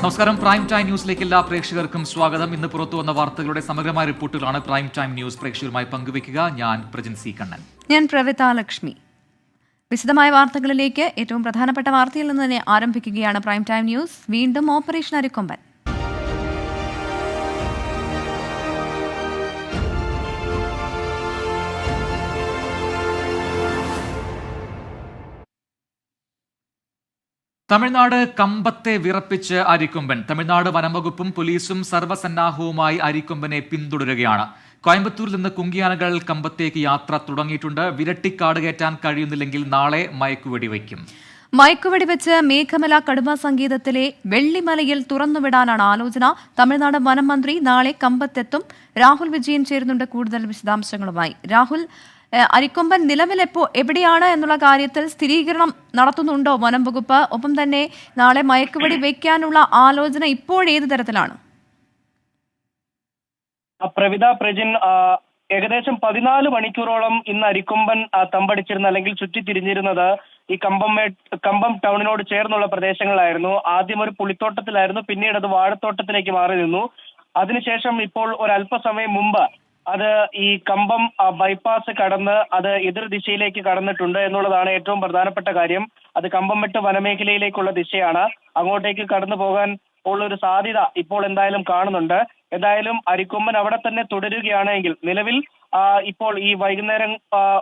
നമസ്കാരം. Prime time ന്യൂസിലേക്ക് എല്ലാ പ്രേക്ഷകർക്കും സ്വാഗതം. ഇന്ന് പുറത്തു വന്ന വാർത്തകളുടെ സമഗ്രമായ റിപ്പോർട്ടുകളാണ് പ്രൈം ടൈം ന്യൂസ് പ്രേക്ഷകരുമായി പങ്കുവയ്ക്കുക. ഞാൻ പ്രജിൻ സി കണ്ണൻ. ഞാൻ പ്രവിത ലക്ഷ്മി. വിശദമായ വാർത്തകളിലേക്ക്. ഏറ്റവും പ്രധാനപ്പെട്ട വാർത്തയിൽ നിന്ന് തന്നെ ആരംഭിക്കുകയാണ് പ്രൈം ടൈം ന്യൂസ്. വീണ്ടും ഓപ്പറേഷൻ അരിക്കൊമ്പൻ. തമിഴ്നാട് കമ്പത്തെ വിറപ്പിച്ച് അരിക്കൊമ്പൻ. തമിഴ്നാട് വനംവകുപ്പും പോലീസും സർവ്വസന്നാഹവുമായി അരിക്കൊമ്പനെ പിന്തുടരുകയാണ്. കോയമ്പത്തൂരിൽ നിന്ന് കുങ്കിയാനകൾ കമ്പത്തേക്ക് യാത്ര തുടങ്ങിയിട്ടുണ്ട്. വിരട്ടിക്കാട് കയറ്റാൻ കഴിയുന്നില്ലെങ്കിൽ നാളെ മയക്കുവെടി വയ്ക്കും. മയക്കുവെടി വെച്ച് മേഘമല കടുവ സങ്കേതത്തിലെ വെള്ളിമലയിൽ തുറന്നുവിടാനാണ് ആലോചന. തമിഴ്നാട് വനം മന്ത്രി നാളെ കമ്പത്തെത്തും. രാഹുൽ വിജയൻ ചേരുന്നുണ്ട് കൂടുതൽ വിശദാംശങ്ങളുമായി. രാഹുൽ, അരിക്കൊമ്പൻ നിലവിൽ എവിടെയാണ് എന്നുള്ള കാര്യത്തിൽ സ്ഥിരീകരണം നടത്തുന്നുണ്ടോ വനം വകുപ്പ്? ഒപ്പം തന്നെ നാളെ മയക്കുവെടി വയ്ക്കാനുള്ള ആലോചന ഇപ്പോഴേത് തരത്തിലാണ്? പ്രവിത, പ്രജിൻ, ഏകദേശം 14 മണിക്കൂറോളം ഇന്ന് അരിക്കൊമ്പൻ തമ്പടിച്ചിരുന്ന അല്ലെങ്കിൽ ചുറ്റിത്തിരിഞ്ഞിരുന്നത് ഈ കമ്പം ടൗണിനോട് ചേർന്നുള്ള പ്രദേശങ്ങളായിരുന്നു. ആദ്യം ഒരു പുളിത്തോട്ടത്തിലായിരുന്നു, പിന്നീട് അത് വാഴത്തോട്ടത്തിലേക്ക് മാറി നിന്നു. അതിനുശേഷം ഇപ്പോൾ ഒരല്പസമയം മുമ്പ് അത് ഈ കമ്പം ബൈപ്പാസ് കടന്ന് അത് എതിർ ദിശയിലേക്ക് കടന്നിട്ടുണ്ട് എന്നുള്ളതാണ് ഏറ്റവും പ്രധാനപ്പെട്ട കാര്യം. അത് കമ്പംമെട്ട് വനമേഖലയിലേക്കുള്ള ദിശയാണ്. അങ്ങോട്ടേക്ക് കടന്നു പോകാൻ ഉള്ള ഒരു സാധ്യത ഇപ്പോൾ എന്തായാലും കാണുന്നുണ്ട്. എന്തായാലും അരിക്കൊമ്പൻ അവിടെ തന്നെ തുടരുകയാണെങ്കിൽ നിലവിൽ ഇപ്പോൾ ഈ വൈകുന്നേരം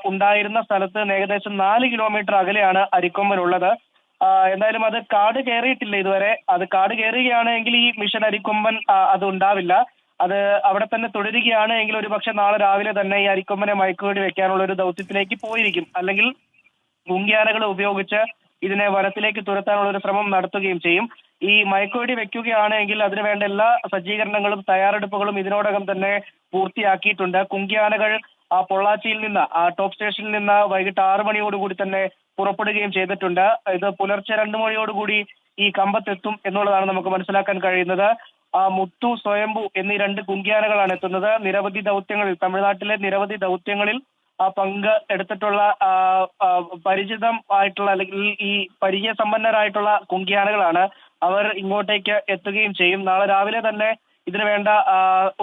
ഉണ്ടായിരുന്ന സ്ഥലത്ത് ഏകദേശം 4 കിലോമീറ്റർ അകലെയാണ് അരിക്കൊമ്പൻ ഉള്ളത്. എന്തായാലും അത് കാട് കയറിയിട്ടില്ല ഇതുവരെ. അത് കാട് കയറുകയാണെങ്കിൽ ഈ മിഷൻ അരിക്കൊമ്പൻ അത് ഉണ്ടാവില്ല. അത് അവിടെ തന്നെ തുടരുകയാണ് എങ്കിൽ ഒരുപക്ഷെ നാളെ രാവിലെ തന്നെ ഈ അരിക്കൊമ്പനെ മയക്കുവെടി വെക്കാനുള്ള ഒരു ദൗത്യത്തിലേക്ക് പോയിരിക്കും. അല്ലെങ്കിൽ കുങ്കിയാനകളെ ഉപയോഗിച്ച് ഇതിനെ വനത്തിലേക്ക് തുരത്താനുള്ള ഒരു ശ്രമം നടത്തുകയും ചെയ്യും. ഈ മയക്കുവെടി വെക്കുകയാണെങ്കിൽ അതിനുവേണ്ട എല്ലാ സജ്ജീകരണങ്ങളും തയ്യാറെടുപ്പുകളും ഇതിനോടകം തന്നെ പൂർത്തിയാക്കിയിട്ടുണ്ട്. കുങ്കിയാനകൾ പൊള്ളാച്ചിയിൽ നിന്ന് ടോപ്പ് സ്റ്റേഷനിൽ നിന്ന് വൈകിട്ട് 6 മണിയോടുകൂടി തന്നെ പുറപ്പെടുകയും ചെയ്തിട്ടുണ്ട്. ഇത് പുലർച്ചെ 2 മണിയോടുകൂടി ഈ കമ്പത്തെത്തും എന്നുള്ളതാണ് നമുക്ക് മനസ്സിലാക്കാൻ കഴിയുന്നത്. മുത്തു, സ്വയംഭു എന്നീ 2 കുങ്കിയാനകളാണ് എത്തുന്നത്. നിരവധി ദൗത്യങ്ങളിൽ, തമിഴ്നാട്ടിലെ നിരവധി ദൗത്യങ്ങളിൽ പങ്ക് എടുത്തിട്ടുള്ള പരിചിതം ആയിട്ടുള്ള അല്ലെങ്കിൽ ഈ പരിചയസമ്പന്നരായിട്ടുള്ള കുങ്കിയാനകളാണ്. അവർ ഇങ്ങോട്ടേക്ക് എത്തുകയും ചെയ്യും. നാളെ രാവിലെ തന്നെ ഇതിനു വേണ്ട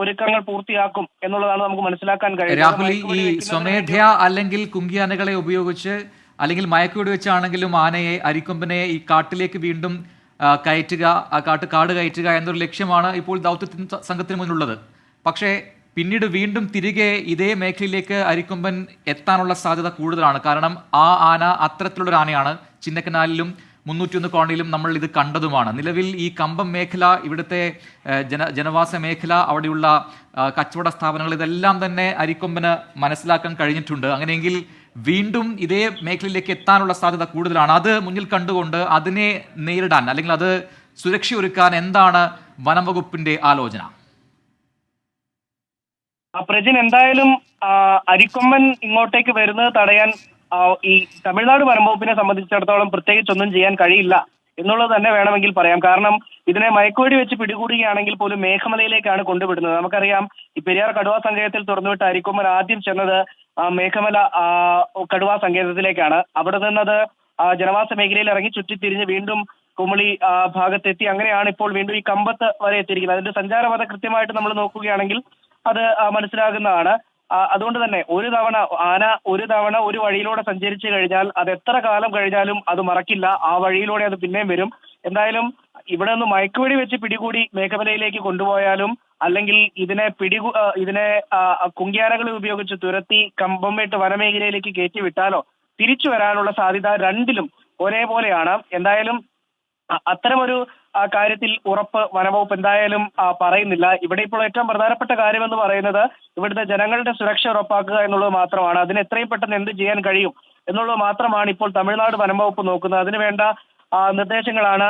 ഒരുക്കങ്ങൾ പൂർത്തിയാക്കും എന്നുള്ളതാണ് നമുക്ക് മനസ്സിലാക്കാൻ കഴിയുന്നത്. രാഹുൽ, ഈ സ്വമേധയാ അല്ലെങ്കിൽ കുങ്കിയാനകളെ ഉപയോഗിച്ച് അല്ലെങ്കിൽ മയക്കുവെടി വെച്ചാണെങ്കിലും ആനയെ, അരിക്കൊമ്പനെ ഈ കാട്ടിലേക്ക് വീണ്ടും കയറ്റുക, കാട് കയറ്റുക എന്നൊരു ലക്ഷ്യമാണ് ഇപ്പോൾ ദൗത്യ സംഘത്തിന് മുന്നിലുള്ളത്. പക്ഷേ പിന്നീട് വീണ്ടും തിരികെ ഇതേ മേഖലയിലേക്ക് അരിക്കൊമ്പൻ എത്താനുള്ള സാധ്യത കൂടുതലാണ്. കാരണം ആ ആന അത്തരത്തിലുള്ളൊരു ആനയാണ്. ചിന്നക്കനാലിലും 301 കോളനിയിലും നമ്മൾ ഇത് കണ്ടതുമാണ്. നിലവിൽ ഈ കമ്പം മേഖല, ഇവിടുത്തെ ജനവാസ മേഖല, അവിടെയുള്ള കച്ചവട സ്ഥാപനങ്ങൾ, ഇതെല്ലാം തന്നെ അരിക്കൊമ്പന് മനസ്സിലാക്കാൻ കഴിഞ്ഞിട്ടുണ്ട്. അങ്ങനെയെങ്കിൽ വീണ്ടും ഇതേ മേഖലയിലേക്ക് എത്താനുള്ള സാധ്യത കൂടുതലാണ്. അത് മുന്നിൽ കണ്ടുകൊണ്ട് അതിനെ നേരിടാൻ അല്ലെങ്കിൽ അത് സുരക്ഷയൊരുക്കാൻ എന്താണ് വനം വകുപ്പിന്റെ ആലോചന? പ്രജിൻ, എന്തായാലും അരിക്കൊമ്പൻ ഇങ്ങോട്ടേക്ക് വരുന്നത് തടയാൻ ഈ തമിഴ്നാട് വനംവകുപ്പിനെ സംബന്ധിച്ചിടത്തോളം പ്രത്യേകിച്ചൊന്നും ചെയ്യാൻ കഴിയില്ല എന്നുള്ളത് തന്നെ വേണമെങ്കിൽ പറയാം. കാരണം ഇതിനെ മയക്കുവെടി വെച്ച് പിടികൂടുകയാണെങ്കിൽ പോലും മേഘമലയിലേക്കാണ് കൊണ്ടുവിടുന്നത്. നമുക്കറിയാം, ഈ പെരിയാർ കടുവാ സങ്കേതത്തിൽ തുറന്നുവിട്ട അരിക്കൊമ്പൻ ആദ്യം ചെന്നത് മേഘമല കടുവാ സങ്കേതത്തിലേക്കാണ്. അവിടെ നിന്നത് ജനവാസ മേഖലയിൽ ഇറങ്ങി ചുറ്റിത്തിരിഞ്ഞ് വീണ്ടും കുമളി ഭാഗത്തെത്തി. അങ്ങനെയാണ് ഇപ്പോൾ വീണ്ടും ഈ കമ്പത്ത് വരെ എത്തിയിരിക്കുന്നത്. അതിന്റെ സഞ്ചാരപഥ കൃത്യമായിട്ട് നമ്മൾ നോക്കുകയാണെങ്കിൽ അത് മനസ്സിലാകുന്നതാണ്. അതുകൊണ്ട് തന്നെ ആന ഒരു തവണ ഒരു വഴിയിലൂടെ സഞ്ചരിച്ചു കഴിഞ്ഞാൽ അത് എത്ര കാലം കഴിഞ്ഞാലും അത് മറക്കില്ല. ആ വഴിയിലൂടെ അത് പിന്നെയും വരും. എന്തായാലും ഇവിടെ നിന്ന് മയക്കുവെടി വെച്ച് പിടികൂടി മേഘമലയിലേക്ക് കൊണ്ടുപോയാലും അല്ലെങ്കിൽ ഇതിനെ കുങ്കിയാനകളെ ഉപയോഗിച്ച് തുരത്തി കമ്പംമേട്ട് വനമേഖലയിലേക്ക് കയറ്റി വിട്ടാലോ തിരിച്ചു വരാനുള്ള സാധ്യത രണ്ടിലും ഒരേപോലെയാണ്. എന്തായാലും അത്തരമൊരു കാര്യത്തിൽ ഉറപ്പ് വനംവകുപ്പ് എന്തായാലും പറയുന്നില്ല. ഇവിടെ ഇപ്പോൾ ഏറ്റവും പ്രധാനപ്പെട്ട കാര്യമെന്ന് പറയുന്നത് ഇവിടുത്തെ ജനങ്ങളുടെ സുരക്ഷ ഉറപ്പാക്കുക എന്നുള്ളത് മാത്രമാണ്. അതിന് എത്രയും പെട്ടെന്ന് എന്ത് ചെയ്യാൻ കഴിയും എന്നുള്ളത് മാത്രമാണ് ഇപ്പോൾ തമിഴ്നാട് വനംവകുപ്പ് നോക്കുന്നത്. അതിനുവേണ്ട നിർദ്ദേശങ്ങളാണ്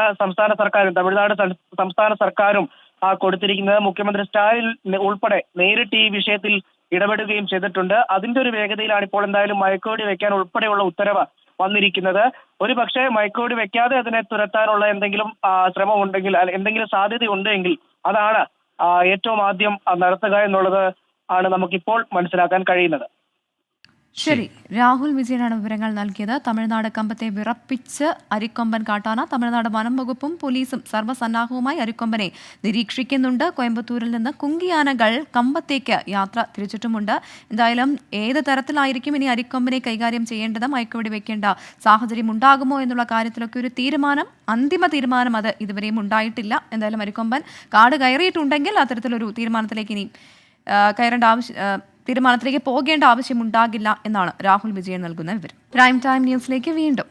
തമിഴ്നാട് സംസ്ഥാന സർക്കാരും കൊടുത്തിരിക്കുന്നത്. മുഖ്യമന്ത്രി സ്റ്റാലിൻ ഉൾപ്പെടെ നേരിട്ട് ഈ വിഷയത്തിൽ ഇടപെടുകയും ചെയ്തിട്ടുണ്ട്. അതിന്റെ ഒരു വേഗതയിലാണ് ഇപ്പോൾ എന്തായാലും മയക്കുവെടി വെക്കാൻ ഉൾപ്പെടെയുള്ള ഉത്തരവ് വന്നിരിക്കുന്നത്. ഒരു പക്ഷേ മയക്കുവെടി വെക്കാതെ അതിനെ തുരത്താനുള്ള എന്തെങ്കിലും ശ്രമം ഉണ്ടെങ്കിൽ, എന്തെങ്കിലും സാധ്യതയുണ്ടെങ്കിൽ അതാണ് ഏറ്റവും ആദ്യം നടത്തുക എന്നുള്ളത് ആണ് നമുക്കിപ്പോൾ മനസ്സിലാക്കാൻ കഴിയുന്നത്. ശരി, രാഹുൽ വിജയനാണ് വിവരങ്ങൾ നൽകിയത്. തമിഴ്നാട് കമ്പത്തെ വിറപ്പിച്ച് അരിക്കൊമ്പൻ കാട്ടാന. തമിഴ്നാട് വനം വകുപ്പും പോലീസും സർവ്വസന്നാഹവുമായി അരിക്കൊമ്പനെ നിരീക്ഷിക്കുന്നുണ്ട്. കോയമ്പത്തൂരിൽ നിന്ന് കുങ്കിയാനകൾ കമ്പത്തേക്ക് യാത്ര തിരിച്ചിട്ടുമുണ്ട്. എന്തായാലും ഏത് തരത്തിലായിരിക്കും ഇനി അരിക്കൊമ്പനെ കൈകാര്യം ചെയ്യേണ്ടത്, മയക്കുവെടി വെക്കേണ്ട സാഹചര്യം ഉണ്ടാകുമോ എന്നുള്ള കാര്യത്തിലൊക്കെ ഒരു തീരുമാനം, അന്തിമ തീരുമാനം അത് ഇതുവരെയും ഉണ്ടായിട്ടില്ല. എന്തായാലും അരിക്കൊമ്പൻ കാട് കയറിയിട്ടുണ്ടെങ്കിൽ അത്തരത്തിലൊരു തീരുമാനത്തിലേക്ക് ഇനി തീരുമാനത്തിലേക്ക് പോകേണ്ട ആവശ്യമുണ്ടാകില്ല എന്നാണ് രാഹുൽ വിജയൻ നൽകുന്ന വിവരം. പ്രൈം ടൈം ന്യൂസിലേക്ക് വീണ്ടും.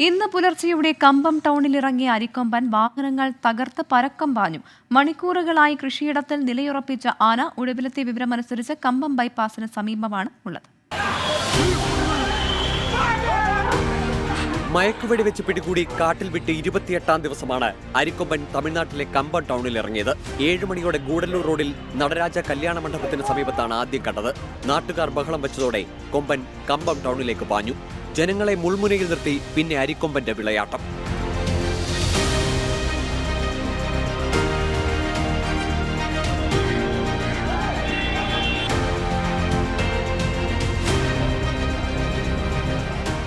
ഇന്ന് പുലർച്ചെയുടെ കമ്പം ടൗണിലിറങ്ങിയ അരിക്കൊമ്പൻ വാഹനങ്ങൾ തകർത്ത് പരക്കം പാഞ്ഞു. മണിക്കൂറുകളായി കൃഷിയിടത്തിൽ നിലയുറപ്പിച്ച ആന ഒടുവിലത്തെ വിവരമനുസരിച്ച് കമ്പം ബൈപ്പാസിന് സമീപമാണ് ഉള്ളത്. മയക്കുവെടി വെച്ച് പിടികൂടി കാട്ടിൽ വിട്ട് 28ാം ദിവസമാണ് അരിക്കൊമ്പൻ തമിഴ്നാട്ടിലെ കമ്പം ടൗണിൽ ഇറങ്ങിയത്. 7 മണിയോടെ ഗൂഡല്ലൂർ റോഡിൽ നടരാജ കല്യാണ മണ്ഡപത്തിന് സമീപത്താണ് ആദ്യം കണ്ടത്. നാട്ടുകാർ ബഹളം വെച്ചതോടെ കൊമ്പൻ കമ്പം ടൗണിലേക്ക് പാഞ്ഞു. ജനങ്ങളെ മുൾമുനയിൽ നിർത്തി പിന്നെ അരിക്കൊമ്പന്റെ വിളയാട്ടം.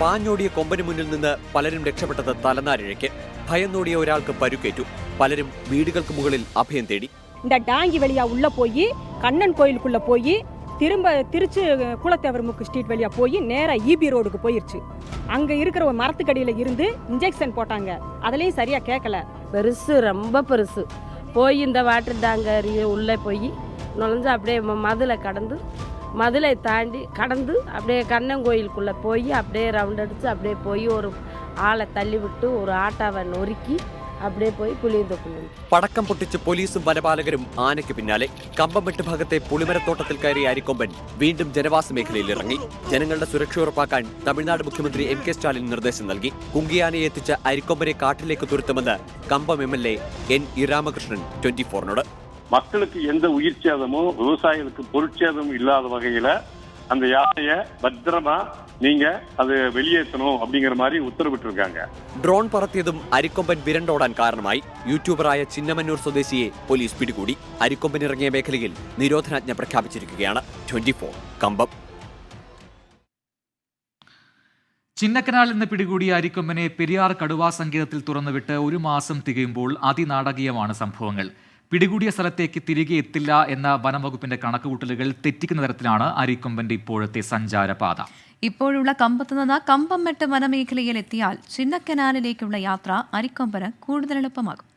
പാഞ്ഞോടിയ കൊമ്പന് മുന്നിൽ നിന്ന് പലരും രക്ഷപ്പെട്ടത് തലനാരിഴയ്ക്ക്. ഭയന്നോടിയ ഒരാൾക്ക് പരുക്കേറ്റു. പലരും വീടുകൾക്ക് മുകളിൽ അഭയം തേടി. இந்த டாங்கி வழியா உள்ள போய் கண்ணன் கோயிலுக்குள்ள போய் திருச்சி குலத்தேவர்முக்கு ஸ்ட்ரீட் வழியா போய் நேரா ஈபி ரோடுக்கு போயிருச்சு. அங்க இருக்கிற ஒரு மரத்துக்கடியில இருந்து இன்ஜெக்ஷன் போட்டாங்க. அதுலயும் சரியா கேட்கல. பெருசு, ரொம்ப பெருசு. போய் இந்த வாட்டர் டேங்கர் உள்ளே போய் நுழைஞ்சு அப்படியே மதுளை கடந்து மதுளை தாண்டி கடந்து அப்படியே கண்ணங்கோயிலுக்குள்ளே போய் அப்படியே ரவுண்ட் அடித்து அப்படியே போய் ஒரு ஆளை தள்ளி விட்டு ஒரு ஆட்டாவை நொறுக்கி அப்படியே പോയി പുളിയന്തൊക്കുന്നു. പടക്കം പൊട്ടിച്ച് പോലീസും വനപാലകരും ആനയ്ക്ക് പിന്നാലെ. കമ്പംമെട്ട് ഭാഗത്തെ പുളിമരത്തോട്ടത്തിൽ കയറിയ അരിക്കൊമ്പൻ വീണ്ടും ജനവാസ മേഖലയിൽ ഇറങ്ങി. ജനങ്ങളുടെ സുരക്ഷ ഉറപ്പാക്കാൻ തമിഴ്നാട് മുഖ്യമന്ത്രി MK സ്റ്റാലിൻ നിർദ്ദേശം നൽകി. കുങ്കിയാനയെ എത്തിച്ച അരിക്കൊമ്പനെ കാട്ടിലേക്ക് തുരത്തുമെന്ന് കമ്പം MLA N. രാമകൃഷ്ണൻ 24നോട്. மக்களுக்கு எந்த உயிர் சேதமும் விவசாயிகளுக்கு பொருட்சேதமும் இல்லாத வகையில அந்த யானையை பத்திரமா நீங்க அது வெளியேற்றணும் அப்படிங்கிற மாதிரி ഉത്തരവിട്ടിരിക്കാங்க. ഡ്രോൺ പറത്തിയതും അരിക്കൊമ്പൻ വിരണ്ടോടാൻ കാരണമായി. യൂട്യൂബറായ ചിന്നമന്നൂർ സ്വദേശിയെ പോലീസ് പിടികൂടി. അരിക്കൊമ്പൻ ഇറങ്ങിയ മേഖലയിൽ നിരോധനാജ്ഞ പ്രഖ്യാപിച്ചിരിക്കുകയാണ്. 24 കമ്പം. ചിന്നക്കനാലിൽ നിന്ന് പിടികൂടിയ അരിക്കൊമ്പനെ പെരിയാർ കടുവാ സങ്കേതത്തിൽ തുറന്നുവിട്ട് 1 മാസം തികയുമ്പോൾ അതിനാടകീയമാണ് സംഭവങ്ങൾ. പിടികൂടിയ സ്ഥലത്തേക്ക് തിരികെ എത്തില്ല എന്ന വനംവകുപ്പിന്റെ കണക്കുകൂട്ടലുകൾ തെറ്റിക്കുന്ന തരത്തിലാണ് അരിക്കൊമ്പന്റെ ഇപ്പോഴത്തെ സഞ്ചാരപാത. ഇപ്പോഴുള്ള കമ്പത്ത് നിന്ന് കമ്പംമെട്ട് വനമേഖലയിൽ എത്തിയാൽ ചിന്നക്കനാലിലേക്കുള്ള യാത്ര അരിക്കൊമ്പന് കൂടുതൽ എളുപ്പമാകും.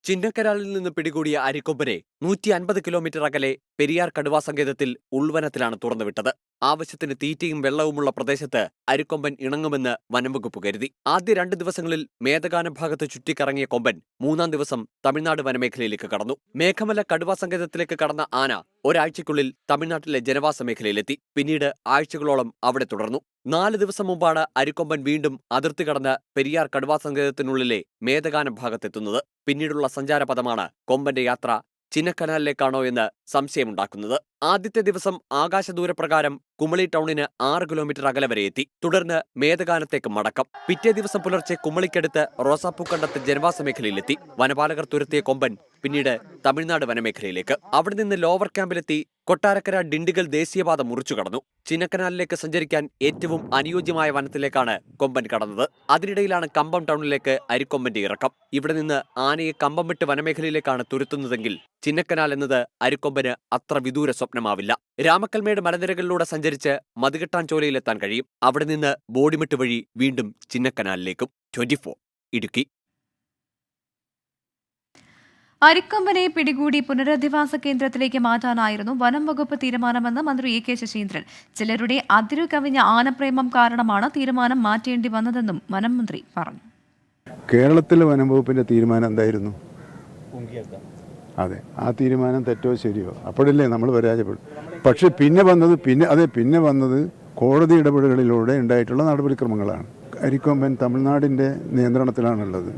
ചിന്നക്കനാലിൽ നിന്ന് പിടികൂടിയ അരിക്കൊമ്പനെ 150 കിലോമീറ്റർ അകലെ പെരിയാർ കടുവാ സങ്കേതത്തിൽ ഉൾവനത്തിലാണ് തുറന്നുവിട്ടത്. ആവശ്യത്തിന് തീറ്റയും വെള്ളവുമുള്ള പ്രദേശത്ത് അരിക്കൊമ്പൻ ഇണങ്ങുമെന്ന് വനംവകുപ്പ് കരുതി. ആദ്യ 2 ദിവസങ്ങളിൽ മേധഗാനം ഭാഗത്ത് ചുറ്റിക്കറങ്ങിയ കൊമ്പൻ 3-ാം ദിവസം തമിഴ്നാട് വനമേഖലയിലേക്ക് കടന്നു. മേഘമല കടുവാ സങ്കേതത്തിലേക്ക് കടന്ന ആന ഒരാഴ്ചയ്ക്കുള്ളിൽ തമിഴ്നാട്ടിലെ ജനവാസ മേഖലയിലെത്തി. പിന്നീട് ആഴ്ചകളോളം അവിടെ തുടർന്നു. 4 ദിവസം മുമ്പാണ് അരിക്കൊമ്പൻ വീണ്ടും അതിർത്തി കടന്ന് പെരിയാർ കടുവാ സങ്കേതത്തിനുള്ളിലെ മേധഗാനം ഭാഗത്തെത്തുന്നത്. പിന്നീടുള്ള സഞ്ചാരപഥമാണ് കൊമ്പന്റെ യാത്ര ചിന്നക്കനാലിലേക്കാണോ എന്ന് സംശയമുണ്ടാക്കുന്നത്. ആദ്യത്തെ ദിവസം ആകാശദൂരപ്രകാരം കുമളി ടൗണിന് 6 കിലോമീറ്റർ അകലെ വരെ എത്തി. തുടർന്ന് മേധഗാനത്തേക്ക് മടക്കം. പിറ്റേ ദിവസം പുലർച്ചെ കുമളിക്കടുത്ത് റോസാപ്പൂക്കണ്ടത്ത് ജനവാസ മേഖലയിലെത്തി. വനപാലകർ തുരത്തിയ കൊമ്പൻ പിന്നീട് തമിഴ്നാട് വനമേഖലയിലേക്ക്. അവിടെ നിന്ന് ലോവർ ക്യാമ്പിലെത്തി കൊട്ടാരക്കര ഡിണ്ടിഗൽ ദേശീയപാത മുറിച്ചു കടന്നു. ചിന്നക്കനാലിലേക്ക് സഞ്ചരിക്കാൻ ഏറ്റവും അനുയോജ്യമായ വനത്തിലേക്കാണ് കൊമ്പൻ കടന്നത്. അതിനിടയിലാണ് കമ്പം ടൗണിലേക്ക് അരിക്കൊമ്പന്റെ ഇറക്കം. ഇവിടെ നിന്ന് ആനയെ കമ്പംമെട്ട് വനമേഖലയിലേക്കാണ് തുരത്തുന്നതെങ്കിൽ ചിന്നക്കനാൽ എന്നത് അരിക്കൊമ്പന് അത്ര വിദൂര സ്വപ്നമാവില്ല. രാമക്കൽമേട് മലനിരകളിലൂടെ സഞ്ചരിച്ച് മതികെട്ടാൻ ചോലയിലെത്താൻ കഴിയും. അവിടെ നിന്ന് ബോഡിമെട്ട് വഴി വീണ്ടും ചിന്നക്കനാലിലേക്കും. 24 ഇടുക്കി. അരിക്കൊമ്പനെ പിടികൂടി പുനരധിവാസ കേന്ദ്രത്തിലേക്ക് മാറ്റാനായിരുന്നു വനം വകുപ്പ് തീരുമാനമെന്ന് മന്ത്രി AK ശശീന്ദ്രൻ. ചിലരുടെ അതിരു കവിഞ്ഞ ആനപ്രേമം കാരണമാണ് തീരുമാനം മാറ്റേണ്ടി വന്നതെന്നും വനം മന്ത്രി പറഞ്ഞു. കേരളത്തിലെ വനം വകുപ്പിന്റെ തീരുമാനം എന്തായിരുന്നു? അതെ, ആ തീരുമാനം തെറ്റോ ശരിയോ അപ്പോഴല്ലേ നമ്മൾ പരാജയപ്പെടും. പക്ഷെ പിന്നെ വന്നത് കോടതി ഇടപെടലുകളിലൂടെ ഉണ്ടായിട്ടുള്ള നടപടിക്രമങ്ങളാണ്. അരിക്കൊമ്പൻ തമിഴ്നാടിൻ്റെ നിയന്ത്രണത്തിലാണുള്ളത്.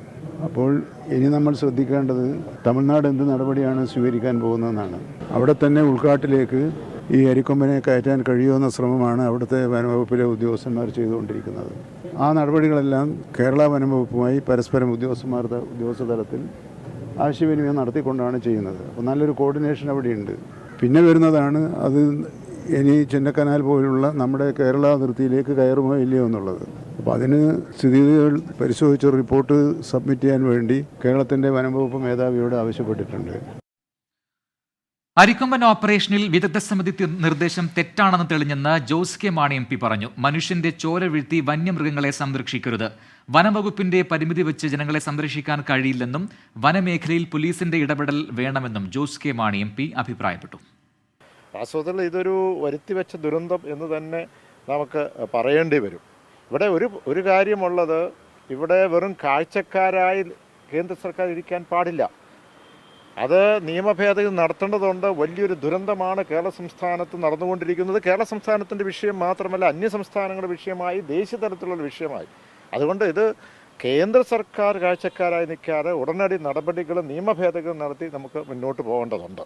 അപ്പോൾ ഇനി നമ്മൾ ശ്രദ്ധിക്കേണ്ടത് തമിഴ്നാട് എന്ത് നടപടിയാണ് സ്വീകരിക്കാൻ പോകുന്നതെന്നാണ്. അവിടെ തന്നെ ഉൾക്കാട്ടിലേക്ക് ഈ അരിക്കൊമ്പനെ കയറ്റാൻ കഴിയുമെന്ന ശ്രമമാണ് അവിടുത്തെ വനംവകുപ്പിലെ ഉദ്യോഗസ്ഥന്മാർ ചെയ്തുകൊണ്ടിരിക്കുന്നത്. ആ നടപടികളെല്ലാം കേരള വനംവകുപ്പുമായി പരസ്പരം ഉദ്യോഗസ്ഥ തലത്തിൽ ആശയവിനിമയം നടത്തിക്കൊണ്ടാണ് ചെയ്യുന്നത്. അപ്പോൾ നല്ലൊരു കോർഡിനേഷൻ അവിടെയുണ്ട്. പിന്നെ വരുന്നതാണ് അത് ഇനി ചിന്നക്കനാൽ പോലുള്ള നമ്മുടെ കേരള അതിർത്തിയിലേക്ക് കയറുമോ ഇല്ലയോ എന്നുള്ളത്. അപ്പോൾ അതിന് സ്ഥിതിഗതികൾ പരിശോധിച്ച് റിപ്പോർട്ട് സബ്മിറ്റ് ചെയ്യാൻ വേണ്ടി കേരളത്തിൻ്റെ വനംവകുപ്പ് മേധാവിയോട് ആവശ്യപ്പെട്ടിട്ടുണ്ട്. അരിക്കൊമ്പൻ ഓപ്പറേഷനിൽ വിദഗ്ധ സമിതി നിർദ്ദേശം തെറ്റാണെന്ന് തെളിഞ്ഞെന്ന് ജോസ് കെ മാണി MP പറഞ്ഞു. മനുഷ്യന്റെ ചോര വീഴ്ത്തി വന്യമൃഗങ്ങളെ സംരക്ഷിക്കരുത്. വനംവകുപ്പിന്റെ പരിമിതി വെച്ച് ജനങ്ങളെ സംരക്ഷിക്കാൻ കഴിയില്ലെന്നും വനമേഖലയിൽ പോലീസിന്റെ ഇടപെടൽ വേണമെന്നും ജോസ് കെ മാണി MP അഭിപ്രായപ്പെട്ടു. വാസ്തവത്തിൽ ഇതൊരു വരുത്തിവെച്ച ദുരന്തം എന്ന് തന്നെ നമുക്ക് പറയേണ്ടി വരും. ഇവിടെ ഒരു കാര്യമുള്ളത്, ഇവിടെ വെറും കാഴ്ചക്കാരായി കേന്ദ്ര സർക്കാർ ഇരിക്കാൻ പാടില്ല. അത് നിയമഭേദഗതി നടത്തേണ്ടതുണ്ട്. വലിയൊരു ദുരന്തമാണ് കേരള സംസ്ഥാനത്ത് നടന്നുകൊണ്ടിരിക്കുന്നത്. കേരള സംസ്ഥാനത്തിൻ്റെ വിഷയം മാത്രമല്ല, അന്യ സംസ്ഥാനങ്ങളുടെ വിഷയമായി, ദേശീയ തലത്തിലുള്ള വിഷയമായി. അതുകൊണ്ട് ഇത് കേന്ദ്ര സർക്കാർ കാഴ്ചക്കാരായി നിൽക്കാതെ ഉടനടി നടപടികളും നിയമഭേദഗതി നടത്തി നമുക്ക് മുന്നോട്ട് പോകേണ്ടതുണ്ട്.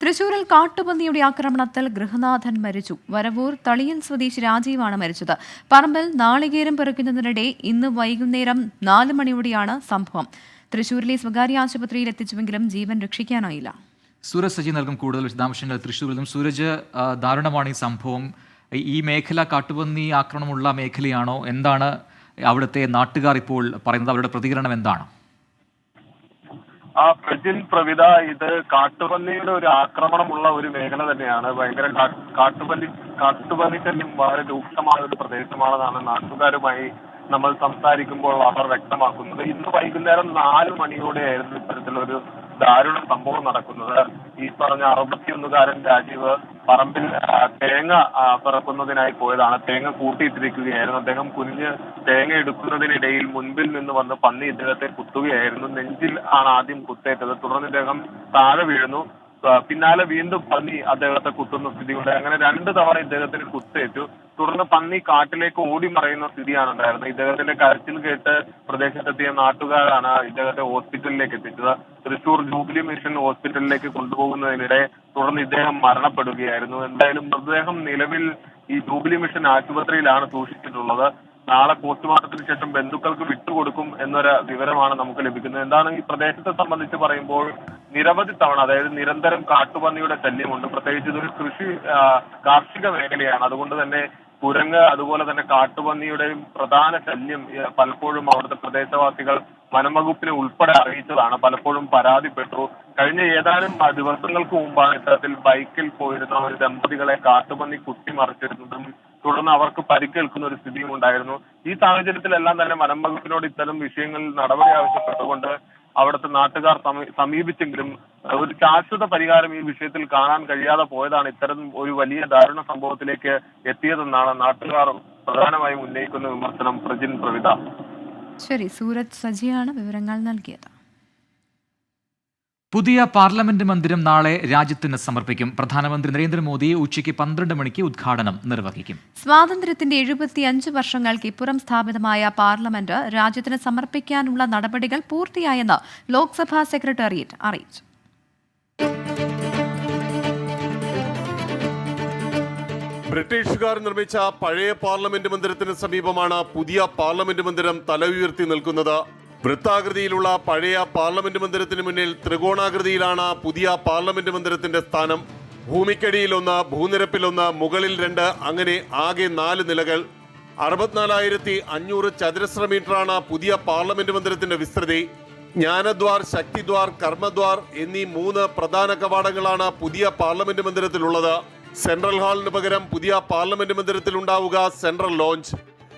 തൃശൂരിൽ കാട്ടുപന്നിയുടെ ആക്രമണത്തിൽ ഗൃഹനാഥൻ മരിച്ചു. വരവൂർ തളിയൽ സ്വദേശി രാജീവാണ് മരിച്ചത്. പറമ്പിൽ നാളികേരം പെറുക്കുന്നതിനിടെ ഇന്ന് വൈകുന്നേരം 4 മണിയോടെയാണ് സംഭവം. തൃശൂരിലെ സ്വകാര്യ ആശുപത്രിയിൽ എത്തിച്ചുവെങ്കിലും ജീവൻ രക്ഷിക്കാനായില്ല. സൂരജ് സജി നൽകും കൂടുതൽ വിശദാംശങ്ങൾ തൃശ്ശൂരിൽ നിന്നും. സൂരജ്, ദാരുണമാണ് ഈ സംഭവം. ഈ മേഖല കാട്ടുപന്നി ആക്രമണമുള്ള മേഖലയാണോ? എന്താണ് അവിടുത്തെ നാട്ടുകാർ ഇപ്പോൾ പറയുന്നത്? അവരുടെ പ്രതികരണം എന്താണ്? പ്രജിൻ പ്രവിത, ഇത് കാട്ടുപന്നിയുടെ ഒരു ആക്രമണമുള്ള ഒരു മേഖല തന്നെയാണ്. ഭയങ്കര കാട്ടുപന്നി ശല്യം വളരെ രൂക്ഷമായ ഒരു പ്രദേശമാണെന്നാണ് നാട്ടുകാരുമായി നമ്മൾ സംസാരിക്കുമ്പോൾ അവർ വ്യക്തമാക്കുന്നത്. ഇന്ന് വൈകുന്നേരം 4 മണിയോടെയായിരുന്നു ഇത്തരത്തിലൊരു ദാരുണ സംഭവം നടക്കുന്നത്. ഈ പറഞ്ഞ 61-കാരൻ രാജീവ് പറമ്പിൽ തേങ്ങ പിറക്കുന്നതിനായി പോയതാണ്. തേങ്ങ കൂട്ടിയിട്ടിരിക്കുകയായിരുന്നു. അദ്ദേഹം കുനിഞ്ഞ് തേങ്ങ എടുക്കുന്നതിനിടയിൽ മുൻപിൽ നിന്ന് വന്ന് പന്നി ഇദ്ദേഹത്തെ കുത്തുകയായിരുന്നു. നെഞ്ചിൽ ആണ് ആദ്യം കുത്തേറ്റത്. തുടർന്ന് ഇദ്ദേഹം താഴെ വീഴുന്നു. പിന്നാലെ വീണ്ടും പന്നി അദ്ദേഹത്തെ കുത്തുന്ന സ്ഥിതിയുണ്ട്. അങ്ങനെ 2 തവണ ഇദ്ദേഹത്തിന് കുത്തേറ്റു. തുടർന്ന് പന്നി കാട്ടിലേക്ക് ഓടി മറയുന്ന സ്ഥിതിയാണ് ഉണ്ടായിരുന്നത്. ഇദ്ദേഹത്തിന്റെ കരച്ചിൽ കേട്ട് പ്രദേശത്തെത്തിയ നാട്ടുകാരാണ് ഇദ്ദേഹത്തെ ഹോസ്പിറ്റലിലേക്ക് എത്തിച്ചത്. തൃശൂർ ജൂബിലി മിഷൻ ഹോസ്പിറ്റലിലേക്ക് കൊണ്ടുപോകുന്നതിനിടെ തുടർന്ന് ഇദ്ദേഹം മരണപ്പെടുകയായിരുന്നു. എന്തായാലും മൃതദേഹം നിലവിൽ ഈ ജൂബിലി മിഷൻ ആശുപത്രിയിലാണ് സൂക്ഷിച്ചിട്ടുള്ളത്. നാളെ പോസ്റ്റ്മോർട്ടത്തിന് ശേഷം ബന്ധുക്കൾക്ക് വിട്ടുകൊടുക്കും എന്നൊരു വിവരമാണ് നമുക്ക് ലഭിക്കുന്നത്. എന്താണ് ഈ പ്രദേശത്തെ സംബന്ധിച്ച് പറയുമ്പോൾ നിരവധി തവണ, അതായത് നിരന്തരം കാട്ടുപന്നിയുടെ ശല്യമുണ്ട്. പ്രത്യേകിച്ച് ഇതൊരു കാർഷിക മേഖലയാണ്. അതുകൊണ്ട് തന്നെ കുരങ്ങ്, അതുപോലെ തന്നെ കാട്ടുപന്നിയുടെയും പ്രധാന ശല്യം പലപ്പോഴും അവിടുത്തെ പ്രദേശവാസികൾ വനംവകുപ്പിനെ ഉൾപ്പെടെ അറിയിച്ചതാണ്. പലപ്പോഴും പരാതിപ്പെട്ടു. കഴിഞ്ഞ ഏതാനും ദിവസങ്ങൾക്ക് മുമ്പാണ് ഇത്തരത്തിൽ ബൈക്കിൽ പോയിരുന്ന ഒരു ദമ്പതികളെ കാട്ടുപന്നി കുത്തിമറിച്ചിരുന്നതും തുടർന്ന് അവർക്ക് പരിക്കേൽക്കുന്ന ഒരു സ്ഥിതിയും ഉണ്ടായിരുന്നു. ഈ സാഹചര്യത്തിലെല്ലാം തന്നെ വനംവകുപ്പിനോട് ഇത്തരം വിഷയങ്ങളിൽ നടപടി ആവശ്യപ്പെട്ടുകൊണ്ട് അവിടുത്തെ നാട്ടുകാർ സമീപിച്ചെങ്കിലും ഒരു ശാശ്വത പരിഹാരം ഈ വിഷയത്തിൽ കാണാൻ കഴിയാതെ പോയതാണ് ഇത്തരം ഒരു വലിയ ദാരുണ സംഭവത്തിലേക്ക് എത്തിയതെന്നാണ് നാട്ടുകാർ പ്രധാനമായും ഉന്നയിക്കുന്ന വിമർശനം. പ്രജിൻ പ്രവിത. ശരി, സൂരജ് സജിയാണ് വിവരങ്ങൾ നൽകിയത്. പുതിയ പാർലമെന്റ് മന്ദിരം നാളെ രാജ്യത്തിന് സമർപ്പിക്കും. പ്രധാനമന്ത്രി നരേന്ദ്രമോദി ഉച്ചയ്ക്ക് 12 മണിക്ക് ഉദ്ഘാടനം നിർവഹിക്കും. സ്വാതന്ത്ര്യത്തിന്റെ 75 വർഷങ്ങൾക്ക് ഇപ്പുറം സ്ഥാപിതമായ പാർലമെന്റ് രാജ്യത്തിന് സമർപ്പിക്കാനുള്ള നടപടികൾ പൂർത്തിയായെന്ന് ലോക്സഭാ സെക്രട്ടേറിയറ്റ് അറിയിച്ചു. ബ്രിട്ടീഷുകാർ നിർമ്മിച്ച പഴയ പാർലമെന്റ് മന്ദിരത്തിന് സമീപമാണ് പുതിയ പാർലമെന്റ് മന്ദിരം തല ഉയർത്തി നിൽക്കുന്നത്. വൃത്താകൃതിയിലുള്ള പഴയ പാർലമെന്റ് മന്ദിരത്തിന് മുന്നിൽ ത്രികോണാകൃതിയിലാണ് പുതിയ പാർലമെന്റ് മന്ദിരത്തിന്റെ സ്ഥാനം. ഭൂമിക്കടിയിൽ 1, ഭൂനിരപ്പിൽ 1, മുകളിൽ 2, അങ്ങനെ ആകെ 4 നിലകൾ. 64,500 ചതുരശ്ര മീറ്ററാണ് പുതിയ പാർലമെന്റ് മന്ദിരത്തിന്റെ വിസ്തൃതി. ജ്ഞാനദ്വാർ, ശക്തിദ്വാർ, കർമ്മദ്വാർ എന്നീ 3 പ്രധാന കവാടങ്ങളാണ് പുതിയ പാർലമെന്റ് മന്ദിരത്തിലുള്ളത്. സെൻട്രൽ ഹാളിന് പകരം പുതിയ പാർലമെന്റ് മന്ദിരത്തിൽ ഉണ്ടാവുക സെൻട്രൽ ലോഞ്ച്.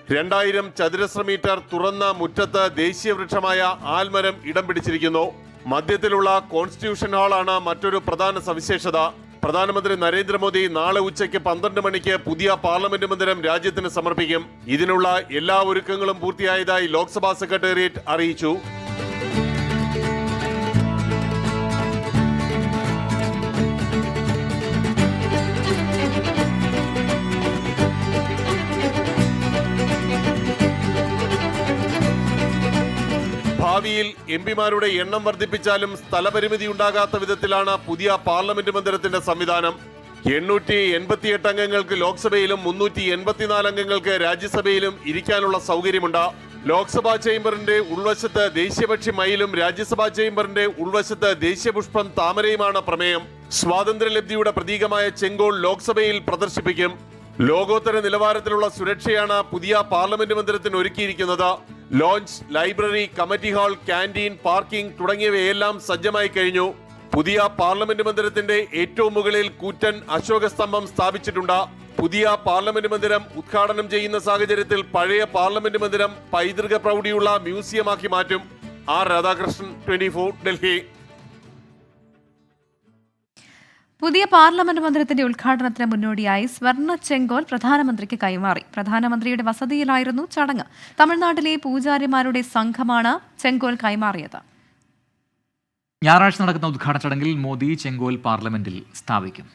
2000 ചതുരശ്ര മീറ്റർ തുറന്ന മുറ്റത്ത് ദേശീയ വൃക്ഷമായ ആൽമരം ഇടം പിടിച്ചിരിക്കുന്നു. മധ്യത്തിലുള്ള കോൺസ്റ്റിറ്റ്യൂഷൻ ഹാളാണ് മറ്റൊരു പ്രധാന സവിശേഷത. പ്രധാനമന്ത്രി നരേന്ദ്രമോദി നാളെ ഉച്ചയ്ക്ക് 12 മണിക്ക് പുതിയ പാർലമെന്റ് മന്ദിരം രാജ്യത്തിന് സമർപ്പിക്കും. ഇതിനുള്ള എല്ലാ ഒരുക്കങ്ങളും പൂർത്തിയായതായി ലോക്സഭാ സെക്രട്ടേറിയറ്റ് അറിയിച്ചു. ഭാവിയിൽ MP-മാരുടെ എണ്ണം വർദ്ധിപ്പിച്ചാലും സ്ഥലപരിമിതി ഉണ്ടാകാത്ത വിധത്തിലാണ് പുതിയ പാർലമെന്റ് മന്ദിരത്തിന്റെ സംവിധാനം. 888 അംഗങ്ങൾക്ക് ലോക്സഭയിലും 384 അംഗങ്ങൾക്ക് രാജ്യസഭയിലും ഇരിക്കാനുള്ള സൗകര്യമുണ്ട്. ലോക്സഭാ ചേംബറിന്റെ ഉൾവശത്ത് ദേശീയപക്ഷി മയിലും രാജ്യസഭാ ചേംബറിന്റെ ഉൾവശത്ത് ദേശീയപുഷ്പം താമരയുമാണ് പ്രമേയം. സ്വാതന്ത്ര്യലബ്ധിയുടെ പ്രതീകമായ ചെങ്കോൾ ലോക്സഭയിൽ പ്രദർശിപ്പിക്കും. ലോകോത്തര നിലവാരത്തിലുള്ള സുരക്ഷയാണ് പുതിയ പാർലമെന്റ് മന്ദിരത്തിന് ഒരുക്കിയിരിക്കുന്നത്. Launch, library, committee hall, canteen, parking തുടങ്ങിയവയെല്ലാം സജ്ജമായി കഴിഞ്ഞു. പുതിയ പാർലമെന്റ് മന്ദിരത്തിന്റെ ഏറ്റവും മുകളിൽ കൂറ്റൻ അശോക സ്തംഭം സ്ഥാപിച്ചിട്ടുണ്ട്. പുതിയ പാർലമെന്റ് മന്ദിരം ഉദ്ഘാടനം ചെയ്യുന്ന സാഹചര്യത്തിൽ പഴയ പാർലമെന്റ് മന്ദിരം പൈതൃക പ്രൗഢിയുള്ള മ്യൂസിയമാക്കി മാറ്റും. ആർ രാധാകൃഷ്ണൻ, 24, ഡൽഹി. പുതിയ പാർലമെന്റ് മന്ദിരത്തിന്റെ ഉദ്ഘാടനത്തിന് മുന്നോടിയായി സ്വർണ്ണ ചെങ്കോൽ പ്രധാനമന്ത്രിക്ക് കൈമാറി. പ്രധാനമന്ത്രിയുടെ വസതിയിലായിരുന്നു ചടങ്ങ്. തമിഴ്നാട്ടിലെ പൂജാരിമാരുടെ സംഘമാണ് ചെങ്കോൽ കൈമാറിയത്. ഞായറാഴ്ച നടക്കുന്ന ഉദ്ഘാടന ചടങ്ങിൽ മോദി ചെങ്കോൽ പാർലമെന്റിൽ സ്ഥാപിക്കും.